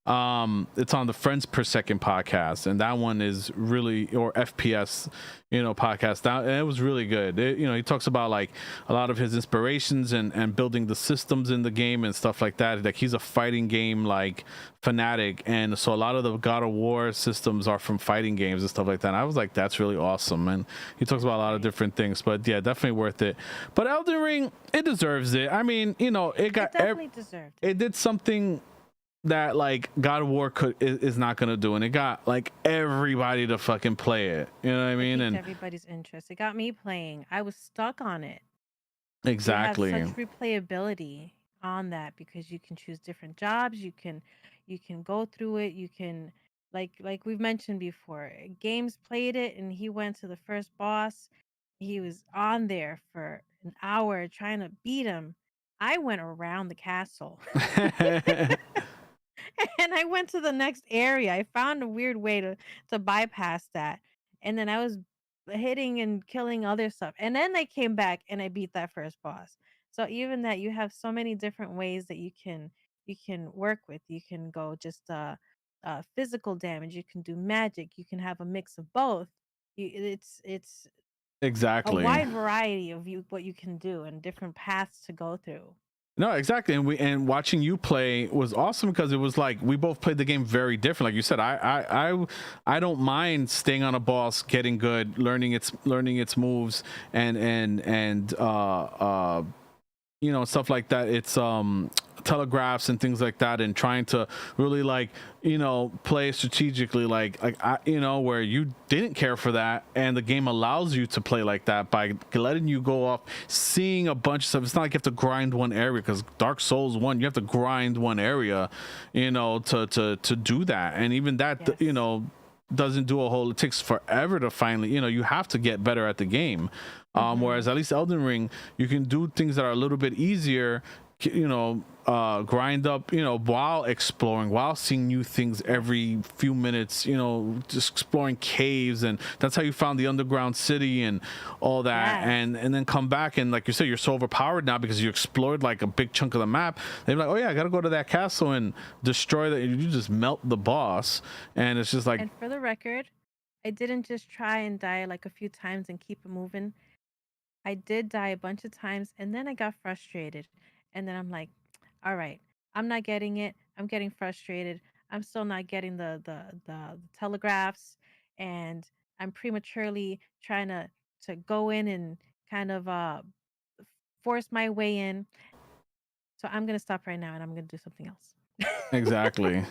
it's on the Friends Per Second podcast, and that one is really, or FPS, you know, podcast. And it was really good. You know, he talks about like a lot of his inspirations and building the systems in the game and stuff like that. Like he's a fighting game like fanatic, and so a lot of the God of War systems are from fighting games and stuff like that. And I was like, that's really awesome. And he talks about a lot of different things, but yeah, definitely worth it. But Elden Ring, it deserves it. I mean, you know, it definitely deserved it. It did something that like God of War is not gonna do, and it got like everybody to fucking play it. You know what I mean? And everybody's interest. It got me playing. I was stuck on it. Exactly. You have such replayability on that because you can choose different jobs. You can go through it. You can like we've mentioned before. Games played it, and he went to the first boss. He was on there for an hour trying to beat him. I went around the castle. And I went to the next area. I found a weird way to bypass that. And then I was hitting and killing other stuff. And then I came back and I beat that first boss. So even that, you have so many different ways that you can work with. You can go just physical damage, you can do magic, you can have a mix of both. It's a exactly. wide variety of what you can do and different paths to go through. No, exactly. And watching you play was awesome because it was like we both played the game very different. Like you said, I don't mind staying on a boss, getting good, learning its moves, and you know, stuff like that. It's telegraphs and things like that, and trying to really like, you know, play strategically, like you know, where you didn't care for that, and the game allows you to play like that by letting you go off, seeing a bunch of stuff. It's not like you have to grind one area, because Dark Souls 1, you have to grind one area, you know, to do that, and even that, yes, you know, doesn't do a whole, it takes forever to finally, you know, you have to get better at the game. Whereas at least Elden Ring, you can do things that are a little bit easier, you know, grind up, you know, while exploring, while seeing new things every few minutes, you know, just exploring caves. And that's how you found the underground city and all that. Yes. And then come back, and like you said, you're so overpowered now because you explored like a big chunk of the map. They're like, oh yeah, I gotta go to that castle and destroy that. You just melt the boss, and it's just like. And for the record, I didn't just try and die like a few times and keep it moving. I did die a bunch of times, and then I got frustrated. And then I'm like, all right, I'm not getting it. I'm getting frustrated. I'm still not getting the telegraphs, and I'm prematurely trying to go in and kind of force my way in. So I'm gonna stop right now, and I'm gonna do something else. Exactly.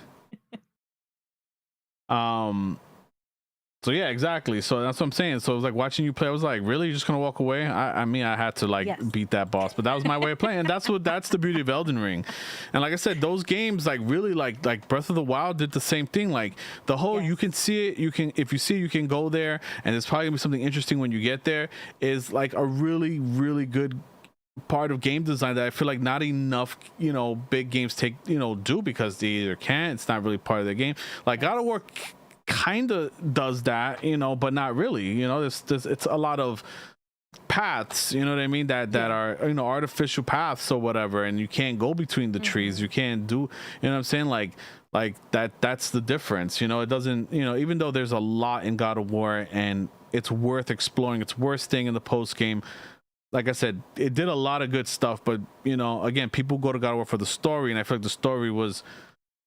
So yeah, exactly. So that's what I'm saying. So it was like watching you play, I was like, really? You're just gonna walk away? I mean, I had to like, yes, beat that boss, but that was my way of playing. And that's the beauty of Elden Ring. And like I said, those games like really like Breath of the Wild did the same thing. Like the whole, yes, you can see it, you can, if you see it, you can go there, and there's probably gonna be something interesting when you get there, is like a really, really good part of game design that I feel like not enough, you know, big games take, you know, do, because they either can't, it's not really part of their game. Like God of War kind of does that, you know, but not really, you know. It's a lot of paths, you know what I mean, that are, you know, artificial paths or whatever, and you can't go between the trees, you can't do, you know what I'm saying, like that's the difference, you know. It doesn't, you know, even though there's a lot in God of War and it's worth exploring, it's worth staying in the post game. Like I said, it did a lot of good stuff, but you know, again, people go to God of War for the story, and I feel like the story was,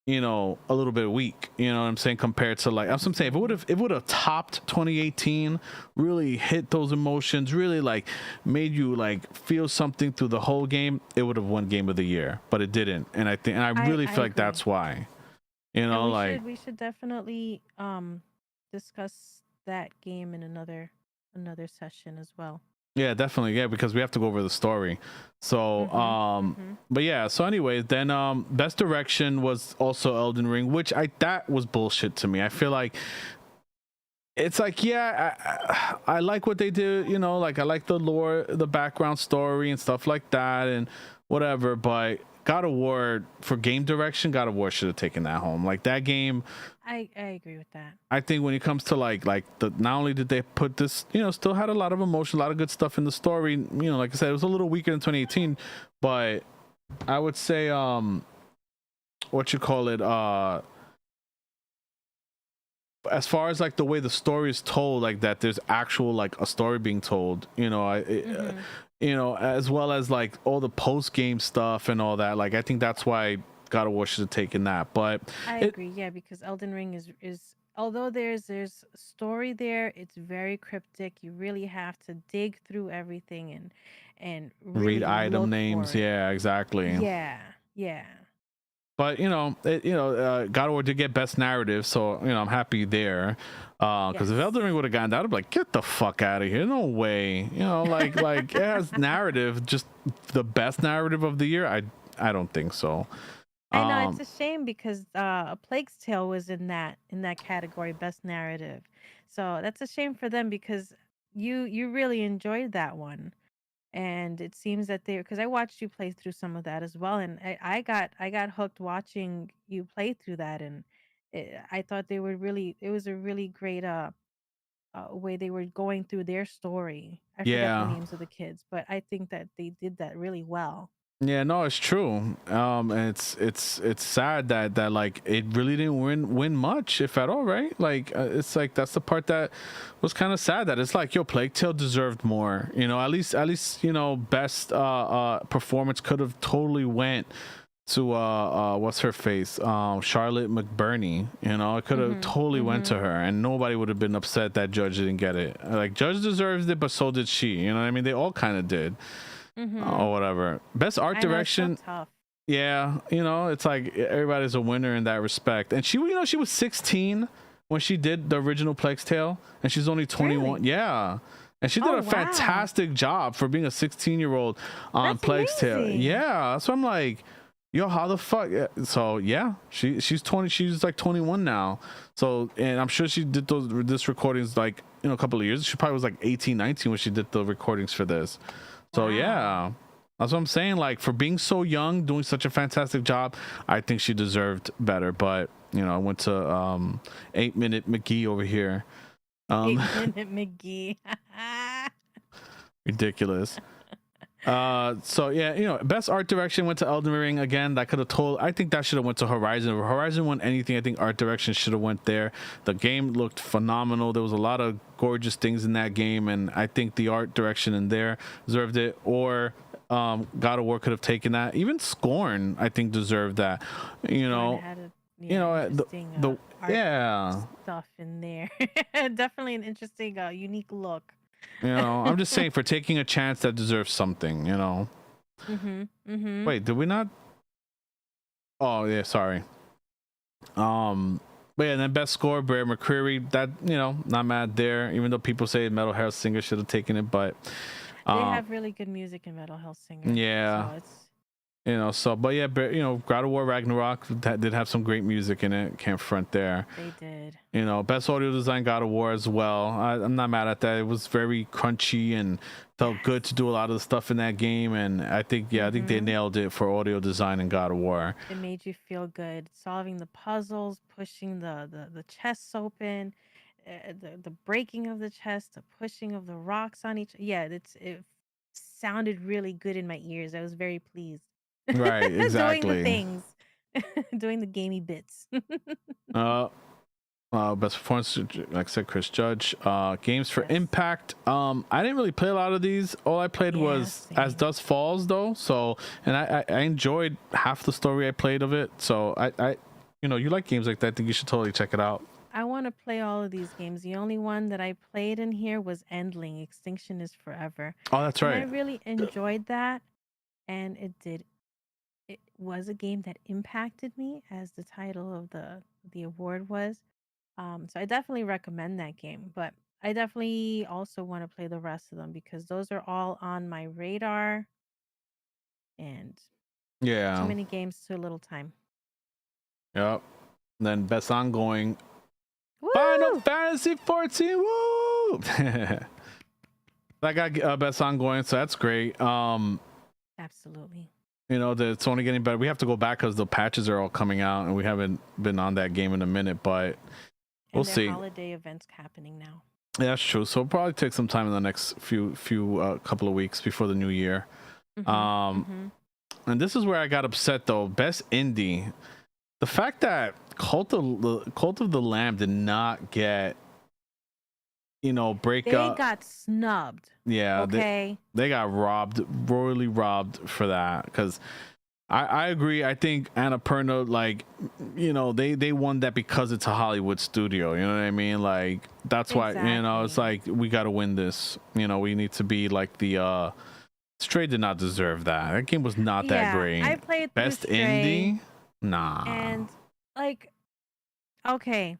you know, a little bit weak, you know what I'm saying, compared to like, I'm saying, if it would have topped 2018, really hit those emotions, really like made you like feel something through the whole game, it would have won Game of the Year, but it didn't. And I really feel like that's why, you know, we should definitely discuss that game in another session as well. Yeah, definitely. Yeah, because we have to go over the story. So, but yeah. So, anyway, then best direction was also Elden Ring, which that was bullshit to me. I feel like it's like, yeah, I like what they do, you know, like I like the lore, the background story and stuff like that and whatever, but God of War, for game direction, God of War should have taken that home. Like that game, I agree with that. I think when it comes to like the, not only did they put this, you know, still had a lot of emotion, a lot of good stuff in the story, you know, like I said, it was a little weaker than 2018, but I would say what you call it, as far as like the way the story is told, like that there's actual like a story being told, you know, Hmm. you know, as well as like all the post game stuff and all that, like I think that's why God of War should have taken that. But I it, agree. Yeah, because Elden Ring is although there's story there, it's very cryptic. You really have to dig through everything and read really item look names, for it. yeah, exactly. Yeah, yeah. But you know, God of War did get best narrative, so you know I'm happy there. Because if Yes. Elden Ring would have gotten that, I'd be like, get the fuck out of here, no way. You know, like it has narrative, just the best narrative of the year. I don't think so. I know it's Um, a shame because A Plague's Tale was in that category, best narrative. So that's a shame for them because you really enjoyed that one. And it seems that they because I watched you play through some of that as well, and I got hooked watching you play through that, and I thought they were really it was a really great way they were going through their story. I forget the yeah, names of the kids, but I think that they did that really well. yeah, no, it's true. And it's sad that like it really didn't win much, if at all, right? Like it's like that's the part that was kind of sad. That it's like, yo, Plague Tale deserved more. You know, at least you know, best performance could have totally went to what's her face, Charlotte McBurney. You know, it could have Mhm. totally went to Mhm. her, and nobody would have been upset that Judge didn't get it. Like Judge deserves it, but so did she. You know what I mean? They all kind of did, or Mhm. whatever. Best art I know it's so direction, tough. yeah, you know, it's like everybody's a winner in that respect. And she, you know, she was 16 when she did the original Plex Tale, and she's only 21. Really? Yeah. And she did Oh a wow. fantastic job for being a 16-year-old on That's Plague's Tale. amazing. Yeah. So I'm like, yo, how the fuck? Yeah. So yeah, she's 20, she's like 21 now. So, and I'm sure she did this recordings like, you know, a couple of years. She probably was like 18, 19 when she did the recordings for this. So Wow. yeah, that's what I'm saying. Like for being so young, doing such a fantastic job, I think she deserved better. But you know, I went to 8 Minute McGee over here. Um, 8 Minute McGee. ridiculous. So yeah, you know, best art direction went to Elden Ring again. That could have told. I think that should have went to Horizon. If Horizon won anything, I think art direction should have went there. The game looked phenomenal. There was a lot of gorgeous things in that game, and I think the art direction in there deserved it. Or God of War could have taken that. Even Scorn, I think, deserved that. You Scorn know, had a you yeah, know interesting the art yeah. stuff in there. Definitely an interesting unique look. You know, I'm just saying for taking a chance that deserves something. You know. Mhm. Mhm. Wait, did we not? Oh yeah, sorry. But yeah, and then best score, Brad McCreary. That, you know, not mad there. Even though people say Metal Hair Singer should have taken it, but They um, have really good music in Metal Health Singer. yeah, So it's you know. So, but yeah, but you know, God of War Ragnarok that did have some great music in it. Can't front there. they did. You know, best audio design, God of War as well. I'm not mad at that. It was very crunchy and felt good to Yes. do a lot of the stuff in that game. And I think, yeah, I think they Mhm. nailed it for audio design in God of War. It made you feel good solving the puzzles, pushing the chests open, the breaking of the chest, the pushing of the rocks on each. Yeah, it sounded really good in my ears. I was very pleased Right, doing the exactly. things, doing the gamey bits. Uh, best performance, like I said, Chris Judge. Games for Yes. Impact. I didn't really play a lot of these. All I played Yeah, was As same. Dusk Falls, though. So, and I enjoyed half the story I played of it. So you know, you like games like that. I think you should totally check it out. I want to play all of these games. The only one that I played in here was Endling, Extinction is Forever. Oh, that's And I right. really enjoyed that. And it was a game that impacted me, as the title of the award was. So I definitely recommend that game, but I definitely also want to play the rest of them because those are all on my radar and too Yeah. many games, too little time. Yep. Then best ongoing. Final Woo! Fantasy 14. Woo! That got best ongoing, so that's great. Absolutely. You know, it's only getting better. We have to go back because the patches are all coming out, and we haven't been on that game in a minute, but we'll And their see. holiday events happening now. Yeah, that's true. So it'll probably take some time in the next few couple of weeks before the new year. And this is where I got upset though. Best indie. The fact that Cult of the Lamb did not get, you know, They got snubbed. Yeah, Okay. they got robbed, royally robbed for that. Because I agree. I think Annapurna, like, you know, they won that because it's a Hollywood studio. You know what I mean? Like, that's why, you know, it's like, we got to win this. You know, we need to be like the Stray did not deserve that. That game was not that great. I played Best Stray, indie? Nah. and like, okay,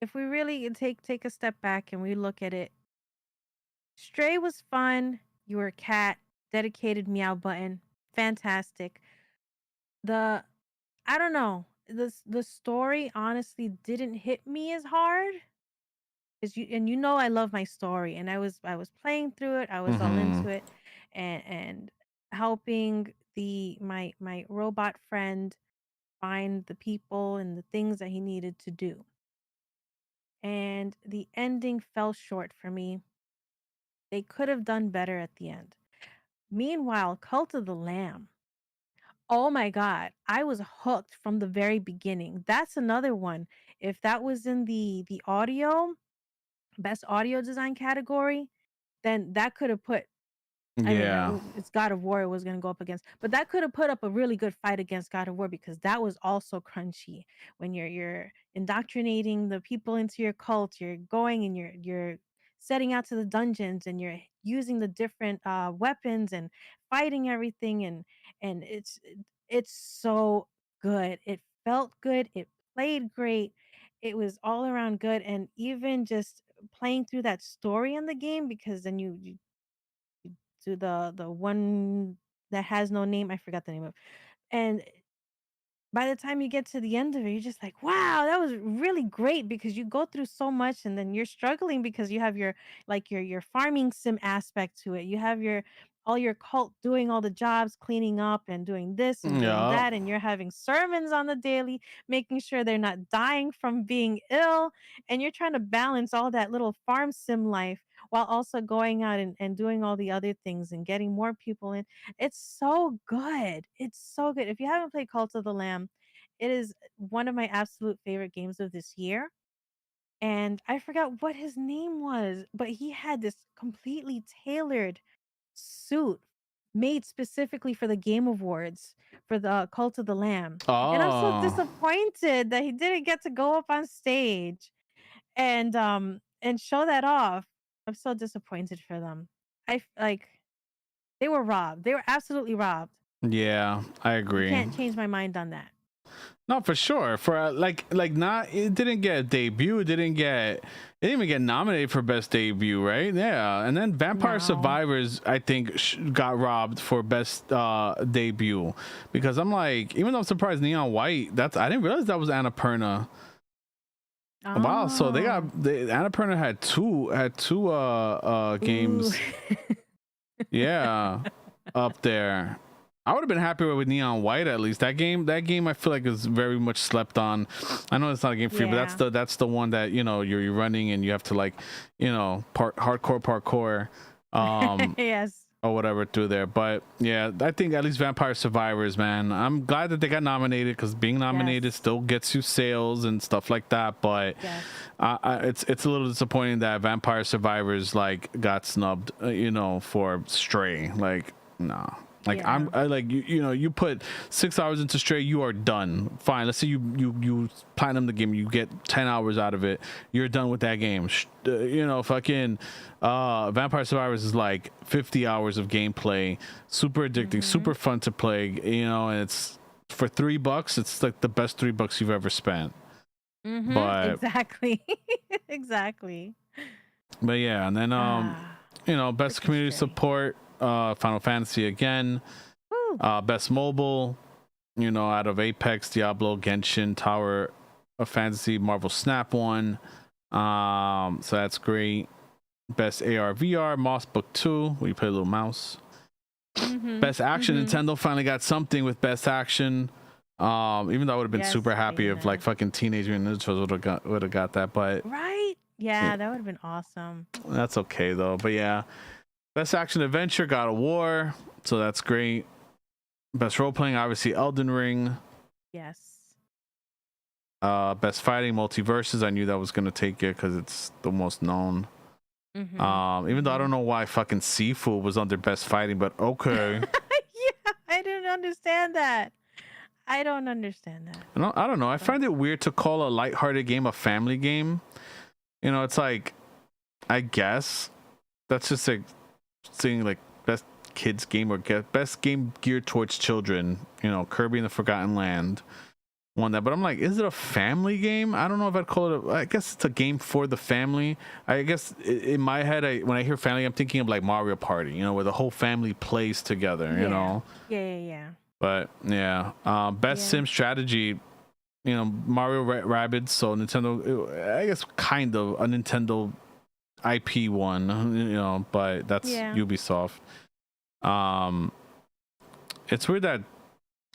if we really take a step back and we look at it, Stray was fun. You were a cat, dedicated meow button, fantastic. I don't know, the story honestly didn't hit me as hard. You know I love my story, and I was playing through it. I was all into it, and helping my robot friend find the people and the things that he needed to do. And the ending fell short for me. They could have done better at the end. Meanwhile, Cult of the Lamb. Oh my god, I was hooked from the very beginning. That's another one. If that was in the audio, best audio design category, then that could have put, I mean, Yeah. it's God of War it was going to go up against, but that could have put up a really good fight against God of War, because that was also crunchy. When you're indoctrinating the people into your cult, you're going and you're setting out to the dungeons, and you're using the different weapons and fighting everything, and it's so good. It felt good. It played great. It was all around good, and even just playing through that story in the game, because then you to the one that has no name. I forgot the name of. And by the time you get to the end of it, you're just like, wow, that was really great, because you go through so much, and then you're struggling because you have your, like, your farming sim aspect to it. You have your all your cult doing all the jobs, cleaning up and doing this and doing Yeah. that, and you're having sermons on the daily, making sure they're not dying from being ill, and you're trying to balance all that little farm sim life while also going out and doing all the other things and getting more people in. It's so good. It's so good. If you haven't played Cult of the Lamb, it is one of my absolute favorite games of this year. And I forgot what his name was, but he had this completely tailored suit made specifically for the Game Awards for the Cult of the Lamb. And I'm so Oh. disappointed that he didn't get to go up on stage and show that off. I'm so disappointed for them. Like, they were robbed. They were absolutely robbed. Yeah, I You agree. can't change my mind on that. No, for sure. For like not, it didn't get a debut. It didn't even get nominated for best debut, right? Yeah, and then Vampire No. Survivors, I think, got robbed for best debut, because I'm like, even though I'm surprised Neon White, I didn't realize that was Annapurna. Wow, so Oh. Annapurna had two games. Yeah, up there. I would have been happier with Neon White at least. That game I feel like is very much slept on. I know it's not a game for you, but that's the one that, you know, you're running and you have to, like, you know, hardcore parkour Yes. or whatever through there. But yeah, I think at least Vampire Survivors, man. I'm glad that they got nominated, because being nominated still gets you sales and stuff like that. But it's a little disappointing that Vampire Survivors, like, got snubbed, you know, for Stray. Like, no. Like, I like, you know, you put 6 hours into Stray, you are done. Fine, let's say you platinum the game, you get 10 hours out of it, you're done with that game. You know, fucking Vampire Survivors is like 50 hours of gameplay, super addicting, super fun to play, you know, and it's for $3. It's like the best $3 you've ever spent. But exactly. Exactly. But yeah, and then you know, best community support, Final Fantasy again. Best mobile, you know, out of Apex, Diablo, Genshin, Tower a fantasy. Marvel Snap won. So that's great. Best AR VR, Moss Book 2, where you play a little mouse. Best action, Nintendo finally got something with best action. Even though I would have been super happy if like fucking Teenage Mutant Ninja Turtles would have got that, but right, yeah, that would have been awesome. That's okay though. But yeah, best action adventure, God of War, so that's great. Best role playing, obviously Elden Ring. Yes. Best fighting, Multiverses. I knew that was gonna take it because it's the most known. Even though I don't know why fucking Sifu was under best fighting, but okay. Yeah, I didn't understand that. I don't understand that. I don't know. I find it weird to call a lighthearted game a family game. You know, it's like, I guess that's just like saying like best kids game or best game geared towards children. You know, Kirby and the Forgotten Land won that, but I'm like, is it a family game? I don't know if I'd call it I guess it's a game for the family. I guess in my head, when I hear family, I'm thinking of like Mario Party, you know, where the whole family plays together, you know. Yeah. But yeah, best sim strategy, you know, Mario Rabbids. So Nintendo, I guess kind of a Nintendo IP one, you know, but that's Ubisoft. It's weird that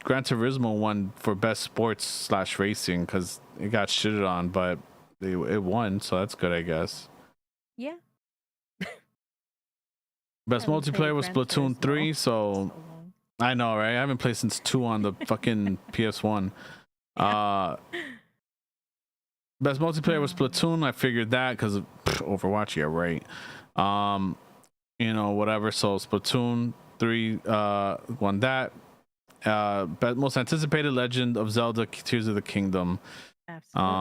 Gran Turismo won for best sports / racing because it got shitted on, but it won, so that's good, I guess. Yeah. Best multiplayer was Splatoon 3, so I know, right? I haven't played since 2 on the fucking PS1. Best multiplayer was Splatoon. I figured that because Overwatch, yeah, right. You know, whatever. So Splatoon 3 won that. Most anticipated, Legend of Zelda Tears of the Kingdom. Absolutely.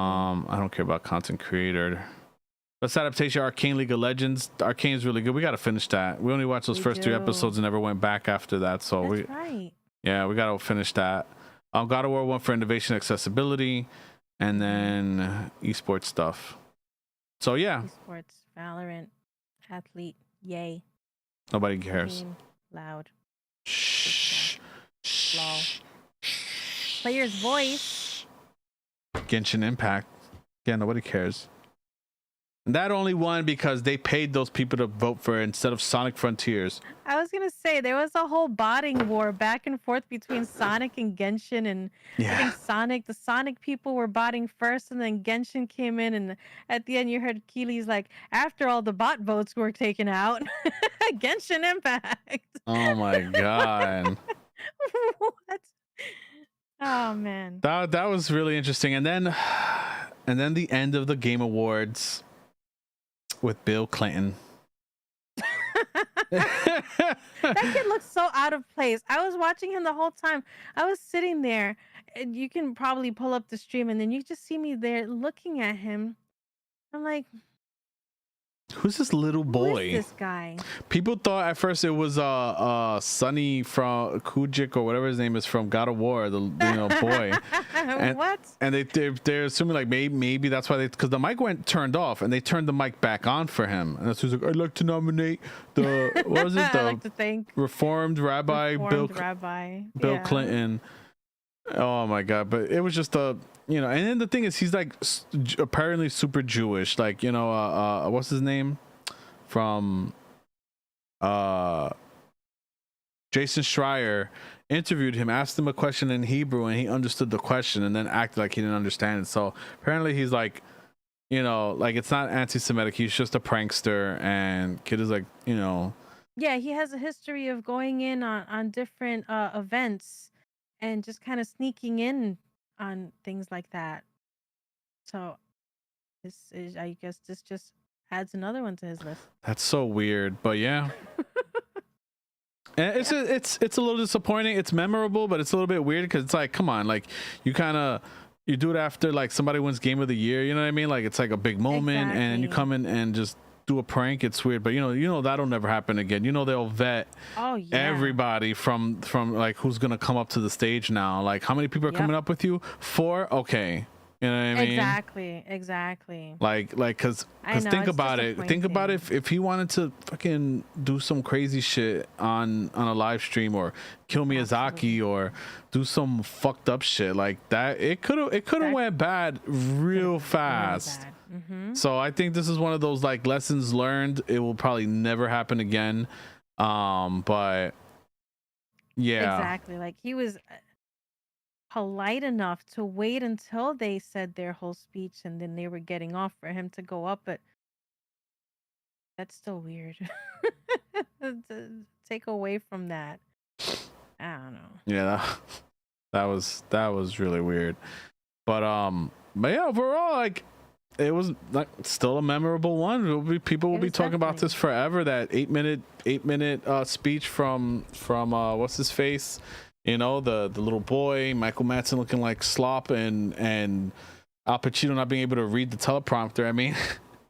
I don't care about content creator. Best adaptation, Arcane League of Legends. Arcane is really good. We got to finish that. We only watched those first 3 episodes and never went back after that. So we got to finish that. God of War won for innovation, accessibility, and then esports stuff. So yeah, esports, Valorant, athlete, yay. Nobody cares. Team, loud. Shh. Lol. Player's voice. Genshin Impact. Yeah, nobody cares. And that only won because they paid those people to vote for it instead of Sonic Frontiers. I was gonna say there was a whole botting war back and forth between Sonic and Genshin, and I think the Sonic people were botting first, and then Genshin came in, and at the end you heard Keely's like, after all the bot votes were taken out, Genshin Impact. Oh my god. What? Oh man. That was really interesting. And then the end of the Game Awards with Bill Clinton. That kid looks so out of place. I was watching him the whole time. I was sitting there, and you can probably pull up the stream, and then you just see me there looking at him. I'm like, who's this little boy? Who is this guy? People thought at first it was Sonny from Kujik or whatever his name is from God of War, the boy. And, what? And they're assuming like maybe that's why because the mic went turned off and they turned the mic back on for him. And that's who's like, I'd like to nominate the what was it? The like to thank Reformed Rabbi Bill Clinton. Oh my god! But it was just and then the thing is, he's like apparently super Jewish, like what's his name from Jason Schreier interviewed him, asked him a question in Hebrew, and he understood the question and then acted like he didn't understand it. So apparently he's like, like it's not anti-Semitic, he's just a prankster, and kid is like, yeah, he has a history of going in on different events and just kind of sneaking in on things like that. So I guess this just adds another one to his list. That's so weird, but yeah. And it's a little disappointing. It's memorable, but it's a little bit weird because it's like, come on, like you do it after like somebody wins Game of the Year, you know what I mean? Like it's like a big moment, and you come in and just do a prank. It's weird, but that'll never happen again. They'll vet everybody from like who's gonna come up to the stage now. Like how many people are coming up with you? 4? Okay, You know what I mean? Exactly. Like, because think about it. Think about if he wanted to fucking do some crazy shit on a live stream, or kill Miyazaki, or do some fucked up shit like that, it could have went bad real fast. Really bad. So I think this is one of those like lessons learned. It will probably never happen again. But yeah, exactly. Like, he was polite enough to wait until they said their whole speech and then they were getting off for him to go up, but that's still weird. To take away from that, I don't know. Yeah, that was really weird. But yeah, overall, like, it was like still a memorable one. People will be talking about this forever. That 8-minute speech from what's his face, you know, the little boy, Michael Madsen looking like slop, and Al Pacino not being able to read the teleprompter. I mean,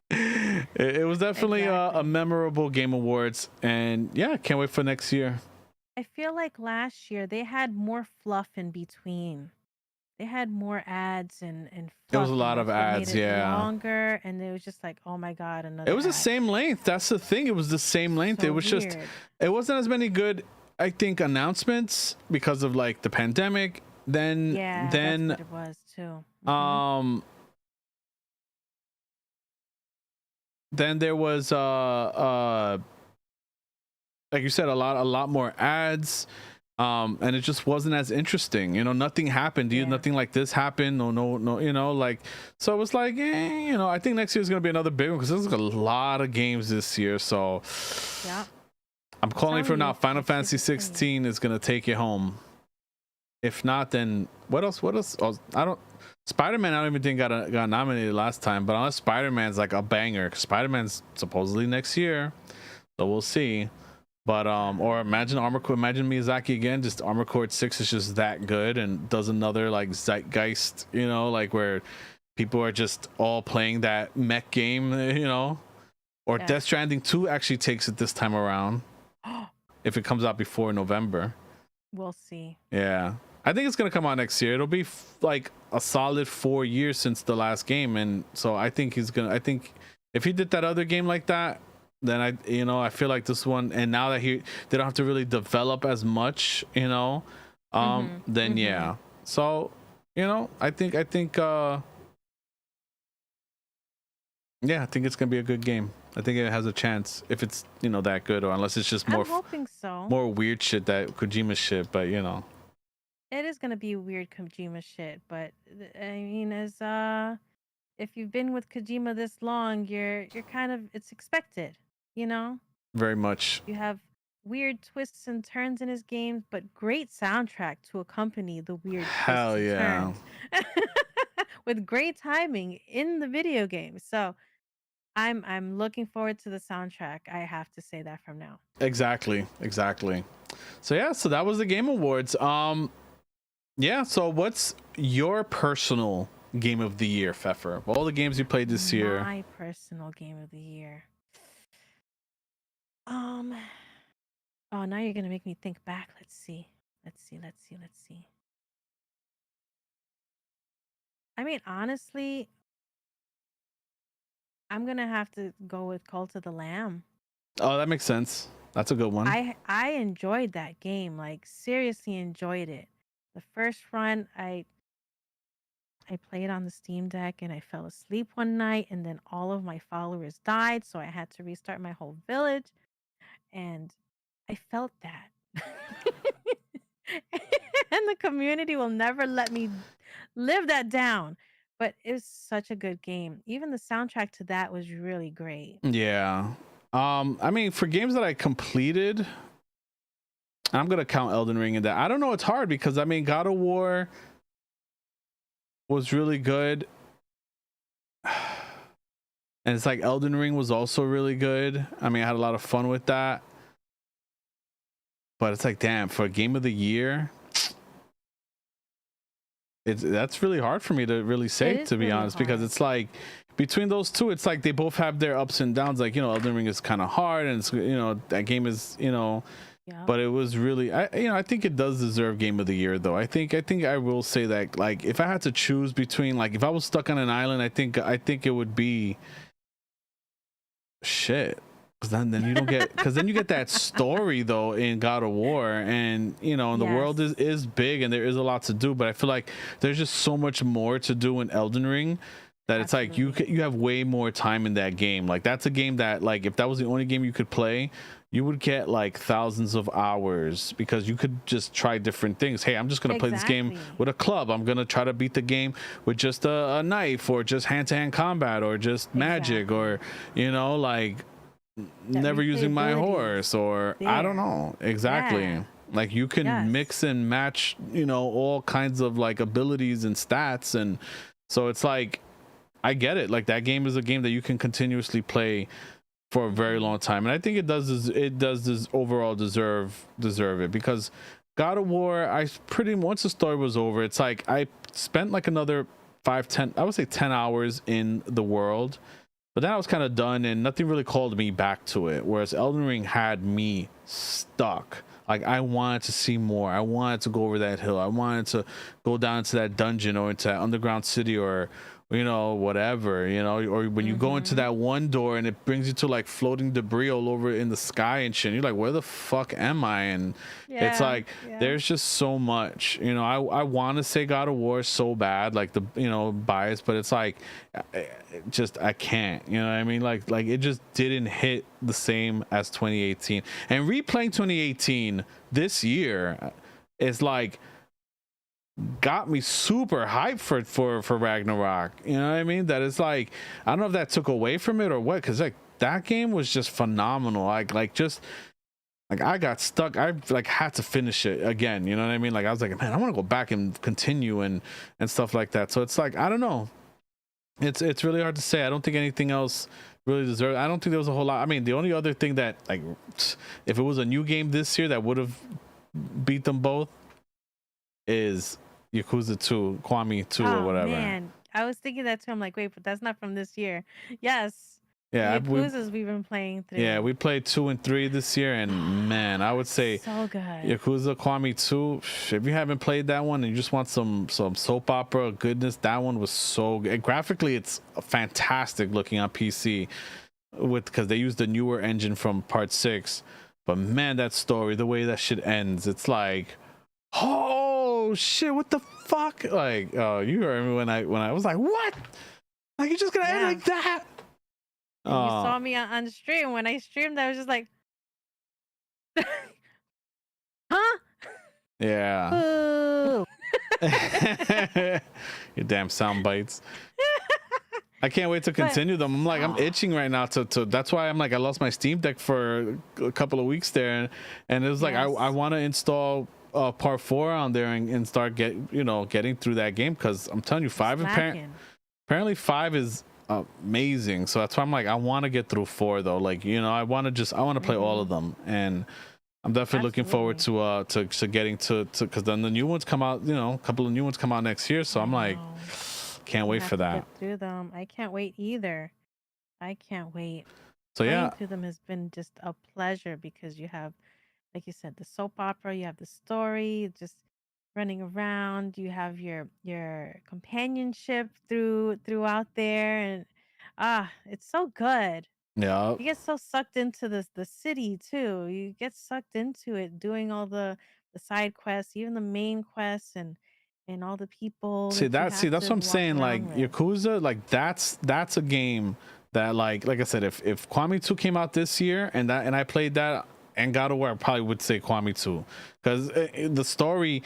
it was definitely a memorable Game Awards, and yeah, can't wait for next year. I feel like last year they had more fluff in between. They had more ads and It was a lot of ads, yeah. Longer, and it was just like, oh my god, another. It was ad. the same length. That's the thing. It was the same length. So it was weird. just, it wasn't as many good, I think, announcements because of like the pandemic. Then that's what it was too. Then there was like you said, a lot more ads. And it just wasn't as interesting, you know. Nothing happened. Nothing like this happened. No, you know, like, so it was like, you know, I think next year is gonna be another big one because there's a lot of games this year. So yeah, I'm calling for now. Final Fantasy 16 is gonna take it home. If not, then what else? Oh, I don't. Spider-Man, I don't even think got nominated last time. But unless Spider-Man's like a banger, because Spider-Man's supposedly next year, so we'll see. But or imagine Miyazaki again. Just Armored Core 6 is just that good and does another like zeitgeist, you know, like where people are just all playing that mech game, you know. Or Death Stranding 2 actually takes it this time around. If it comes out before November, we'll see. Yeah, I think it's gonna come out next year. It'll be like a solid 4 years since the last game, and so I think I think if he did that other game like that, then I feel like this one, and now that they don't have to really develop as much, you know, then yeah. So, you know, I think yeah, I think it's gonna be a good game. I think it has a chance if it's, you know, that good, or unless it's just more, I'm hoping so. More weird shit, that Kojima shit, but you know. It is gonna be weird Kojima shit, but I mean, as if you've been with Kojima this long, you're kind of, it's expected, you know. Very much. You have weird twists and turns in his games, but great soundtrack to accompany the weird Hell twists yeah. and turns. With great timing in the video game. So I'm looking forward to the soundtrack. I have to say that from now. Exactly. So yeah, so that was the Game Awards. Yeah, so what's your personal game of the year, Fefer? All the games you played this year. My personal game of the year. Oh, now you're gonna make me think back. Let's see. I mean, honestly, I'm gonna have to go with Cult of the Lamb. Oh, that makes sense. That's a good one. I enjoyed that game. Like, seriously enjoyed it. The first run, I played on the Steam Deck and I fell asleep one night, and then all of my followers died, so I had to restart my whole village, and I felt that. And the community will never let me live that down. But it was such a good game. Even the soundtrack to that was really great. Yeah. I mean, for games that I completed, I'm gonna count Elden Ring in that. I don't know, it's hard because I mean, God of War was really good, and it's like Elden Ring was also really good. I mean, I had a lot of fun with that, but it's like, damn, for a game of the year, that's really hard for me to really say, to be honest, because it's like between those two, it's like they both have their ups and downs. Like, you know, Elden Ring is kind of hard, and it's, you know, that game is, you know, Yeah. but it was really, I think it does deserve game of the year though. I think I will say that, like, if I had to choose between, like, if I was stuck on an island, I think it would be shit. Because then you don't get, because then you get that story though in God of War, and and the world Yes. is big and there is a lot to do, but I feel like there's just so much more to do in Elden Ring, that it's like Absolutely. you have way more time in that game. Like, that's a game that, like, if that was the only game you could play, you would get like thousands of hours, because you could just try different things. Hey, I'm just gonna play this game Exactly. with a club. I'm gonna try to beat the game with just a knife, or just hand-to-hand combat, or just magic, Exactly. or like That never using my replayability is horse, or I don't there. know exactly. Yeah. Like, you can Yes. mix and match, all kinds of like abilities and stats, and so it's like, I get it. Like, that game is a game that you can continuously play for a very Mhm. long time, and I think it does overall deserve it, because God of War, I pretty, once the story was over, it's like I spent like another 5-10, I would say 10 hours in the world, but then I was kind of done, and nothing really called me back to it. Whereas Elden Ring had me stuck. Like, I wanted to see more. I wanted to go over that hill. I wanted to go down into that dungeon, or into that underground city, or whatever, or when you go into Mhm. that one door and it brings you to like floating debris all over in the sky and shit. You're like, where the fuck am I? And it's Yeah. like, Yeah. there's just so much. I want to say God of War so bad, like, the bias, but it's like, just, I can't. You know what I mean? Like it just didn't hit the same as 2018. And replaying 2018 this year is like, got me super hyped for Ragnarok. You know what I mean? That is like, I don't know if that took away from it or what, because like, that game was just phenomenal. Like just like, I got stuck. I like had to finish it again. You know what I mean? Like, I was like, man, I want to go back and continue and stuff like that. So it's like, I don't know. It's really hard to say. I don't think anything else really deserves. I don't think there was a whole lot. I mean, the only other thing that, like, if it was a new game this year that would have beat them both, is Yakuza 2, Kwame 2, or Oh whatever. man, I was thinking that too. I'm like, wait, but that's not from this year. Yes, the Yeah, Yakuzas we've been playing through. we played 2 and 3 this year, and man, I would say So good. Yakuza Kwame 2. If you haven't played that one and you just want some soap opera goodness, that one was so good. And graphically, it's fantastic looking on PC, because they used the newer engine from Part 6. But man, that story, the way that shit ends, it's like, oh shit, what the fuck? Like, oh, you heard me when I was like, what? Like, you're just gonna end Yeah. like that? And you saw me on the stream. When I streamed, I was just like, huh? Yeah. Boo. Your damn sound bites. I can't wait to But continue them. I'm like, I'm itching right now to that's why I'm like, I lost my Steam Deck for a couple of weeks there, and it was like, I yes, want to install part 4 on there, and start getting through that game, because I'm telling you, it's 5 lacking. apparently 5 is amazing. So that's why I'm like, I want to get through 4 though. Like, I want to play all of them, and I'm definitely looking forward Absolutely. to getting to because then the new ones come out. A couple of new ones come out next year. So I I'm like, know. can't We wait have for to get that. through them. I can't wait either. I can't wait. So Playing yeah, through them has been just a pleasure because you have, like you said, the soap opera, you have the story, just running around, you have your companionship throughout there, and it's so good. yeah. You get so sucked into the city too. You get sucked into it doing all the side quests, even the main quests, and all the people that you See have that's to what I'm walk saying. around Like, with. Yakuza, like, that's a game that, like I said, if Kwame 2 came out this year, and I played that and God of War, I probably would say Kwame 2, because the story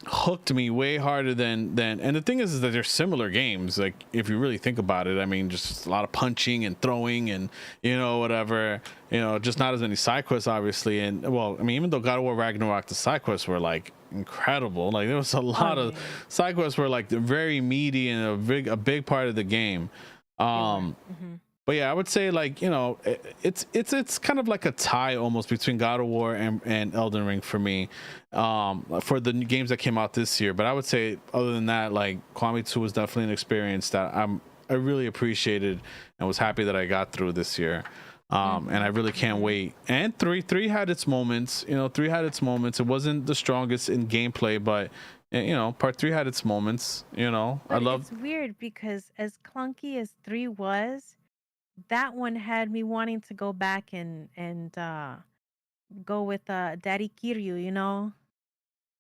hooked me way harder than. And the thing is that they're similar games, like, if you really think about it. I mean, just a lot of punching and throwing, and whatever, just not as many side quests, obviously. And well, I mean, even though God of War Ragnarok, the side quests were like incredible. Like, there was a Oh lot of yeah, side quests were like very meaty and a big part of the game. they were. um but yeah, I would say, like, it's kind of like a tie almost between God of War and Elden Ring for me, for the new games that came out this year. But I would say, other than that, like, Kwame 2 was definitely an experience that I really appreciated and was happy that I got through this year. And I really can't wait. And three had its moments. You know, three had its moments. It wasn't the strongest in gameplay, but you know, part three had its moments. You know, But it's weird because as clunky as 3 was, that one had me wanting to go back and go with Daddy Kiryu, you know?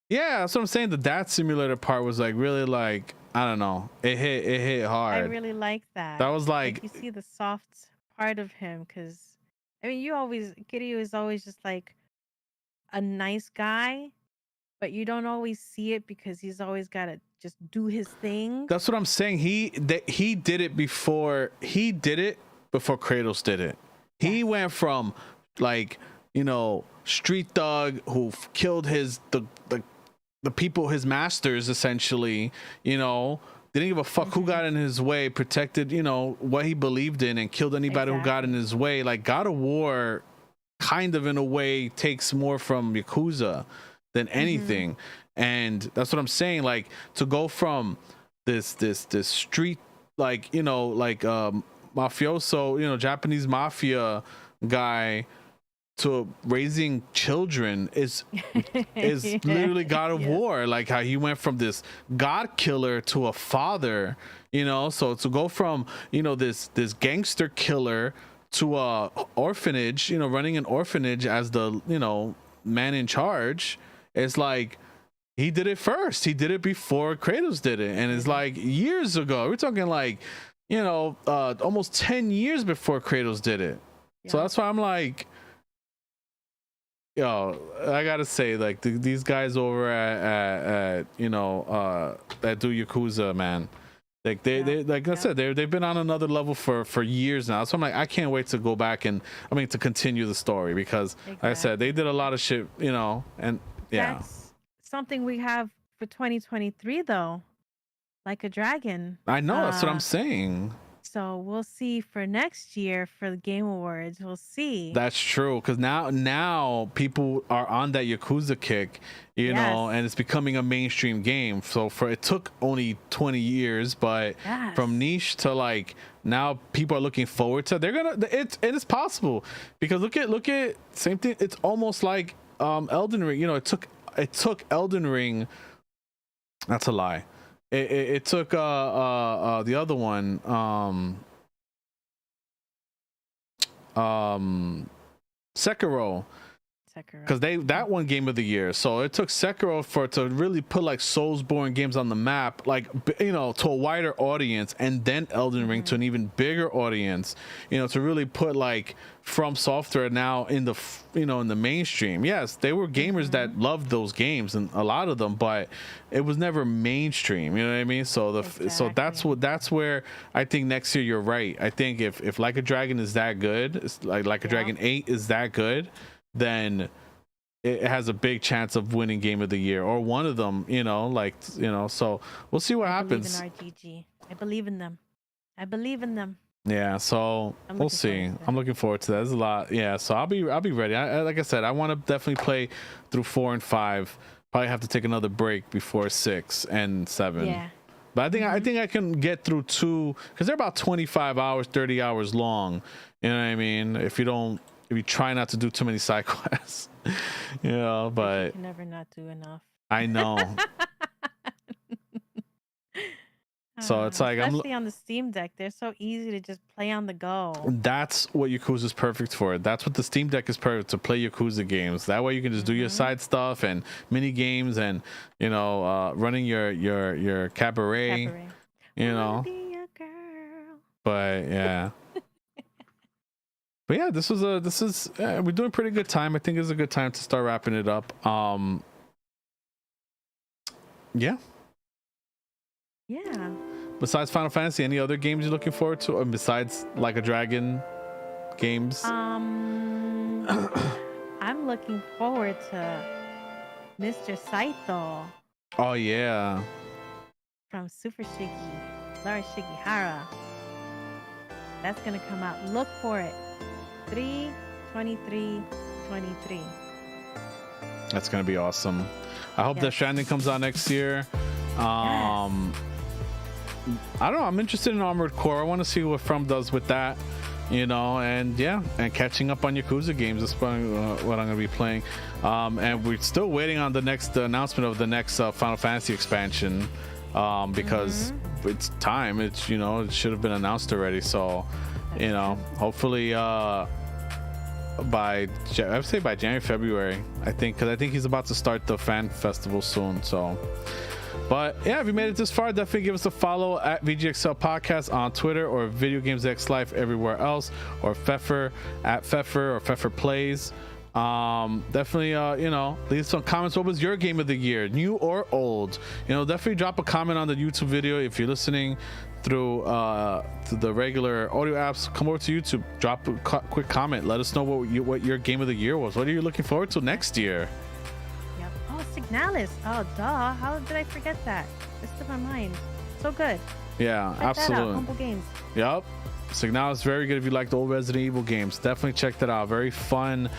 Yeah, that's what I'm saying. The dad simulator part was like really like, I don't know. It hit hard. I really like that. That was like you see the soft part of him, because I mean, Kiryu is always just like a nice guy, but you don't always see it because he's always got to just do his thing. That's what I'm saying. He did it before Kratos did it. Yes. He went from like, you know, street thug who killed the people, his masters, essentially, you know, didn't give a fuck who got in his way, protected, you know, what he believed in, and killed anybody who got in his way. Like, God of War kind of in a way takes more from Yakuza than anything. And that's what I'm saying. Like, to go from this street, like, you know, like mafioso, you know, Japanese mafia guy, to raising children is literally God of War. Like how he went from this god killer to a father, you know. So to go from, you know, this gangster killer to a orphanage, you know, running an orphanage as the, you know, man in charge, it's like he did it first. He did it before Kratos did it, and it's like years ago. We're talking like, you know, almost 10 years before Kratos did it. So that's why I'm like, yo, I gotta say, like, these guys over at you know, that do Yakuza, man, like they like I said, they've been on another level for years now. So I'm like, I can't wait to go back and to continue the story, because like I said, they did a lot of shit, you know. And that's something we have for 2023 though, Like a Dragon. I know, that's what I'm saying. So we'll see for next year for the Game Awards. We'll see. That's true, because now people are on that Yakuza kick, you know, and it's becoming a mainstream game. So it took only 20 years, but from niche to like now, people are looking forward to. It is possible, because look at same thing. It's almost like Elden Ring. You know, it took Elden Ring. That's a lie. It took the other one, Sekiro, because that one Game of the Year. So it took Sekiro to really put like Soulsborne games on the map, like, you know, to a wider audience, and then Elden Ring to an even bigger audience, you know, to really put like From Software now in the, you know, in the mainstream. Yes, they were gamers that loved those games, and a lot of them, but it was never mainstream, you know what I mean? So so that's where I think next year, you're right. I think if Like a Dragon is that good, it's like a Dragon 8 is that good, then it has a big chance of winning Game of the Year, or one of them, you know, like, you know. So we'll see what happens. I believe in RGG. I believe in them. I believe in them. Yeah, so we'll see. I'm looking forward to that. There's a lot. Yeah, so I'll be ready. Like I said, I want to definitely play through 4 and 5. Probably have to take another break before 6 and 7. Yeah. But I think I can get through 2, because they're about 25 hours, 30 hours long. You know what I mean? If you try not to do too many side quests, you know. But you can never not do enough. I know. So it's like, especially on the Steam Deck, they're so easy to just play on the go. That's what Yakuza is perfect for. That's what the Steam Deck is perfect, to play Yakuza games. That way you can just do your side stuff and mini games, and, you know, running your cabaret. You know. But yeah. But yeah, this is we're doing pretty good time. I think it's a good time to start wrapping it up. Yeah. Yeah. Besides Final Fantasy, any other games you're looking forward to, besides Like a Dragon games? I'm looking forward to Mr. Saito. Oh yeah. From Super Shiggy, Laura Shigihara. That's gonna come out. Look for it. 3/23/23. That's gonna be awesome. I hope Death Stranding comes out next year. I don't know. I'm interested in Armored Core. I want to see what From does with that. you know, and yeah, and catching up on Yakuza games is what I'm gonna be playing. And we're still waiting on the next announcement of the next Final Fantasy expansion, because it's time. It's, you know, it should have been announced already. So, you know, hopefully by I'd say by January, February, I think, because I think he's about to start the fan festival soon. So, but yeah, if you made it this far, definitely give us a follow at VGXL Podcast on Twitter, or Video Games X Life everywhere else, or Fefer at Fefer or Fefer Plays. Definitely you know, leave some comments. What was your game of the year, new or old? You know, definitely drop a comment on the YouTube video. If you're listening through the regular audio apps, come over to YouTube, drop a quick comment, let us know what your game of the year was. What are you looking forward to next year? Yep. Oh, Signalis. Oh, duh, how did I forget that? It's in my mind. So good. Yeah, check absolutely. that out. Humble Games. Yep. Signalis is very good if you like the old Resident Evil games. Definitely check that out. Very fun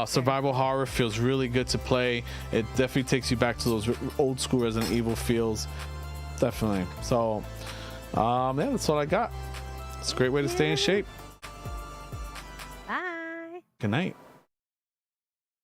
survival horror. Feels really good to play. It definitely takes you back to those old school Resident Evil feels. Definitely. So yeah, that's all I got. It's a great way to stay in shape. Bye. Good night.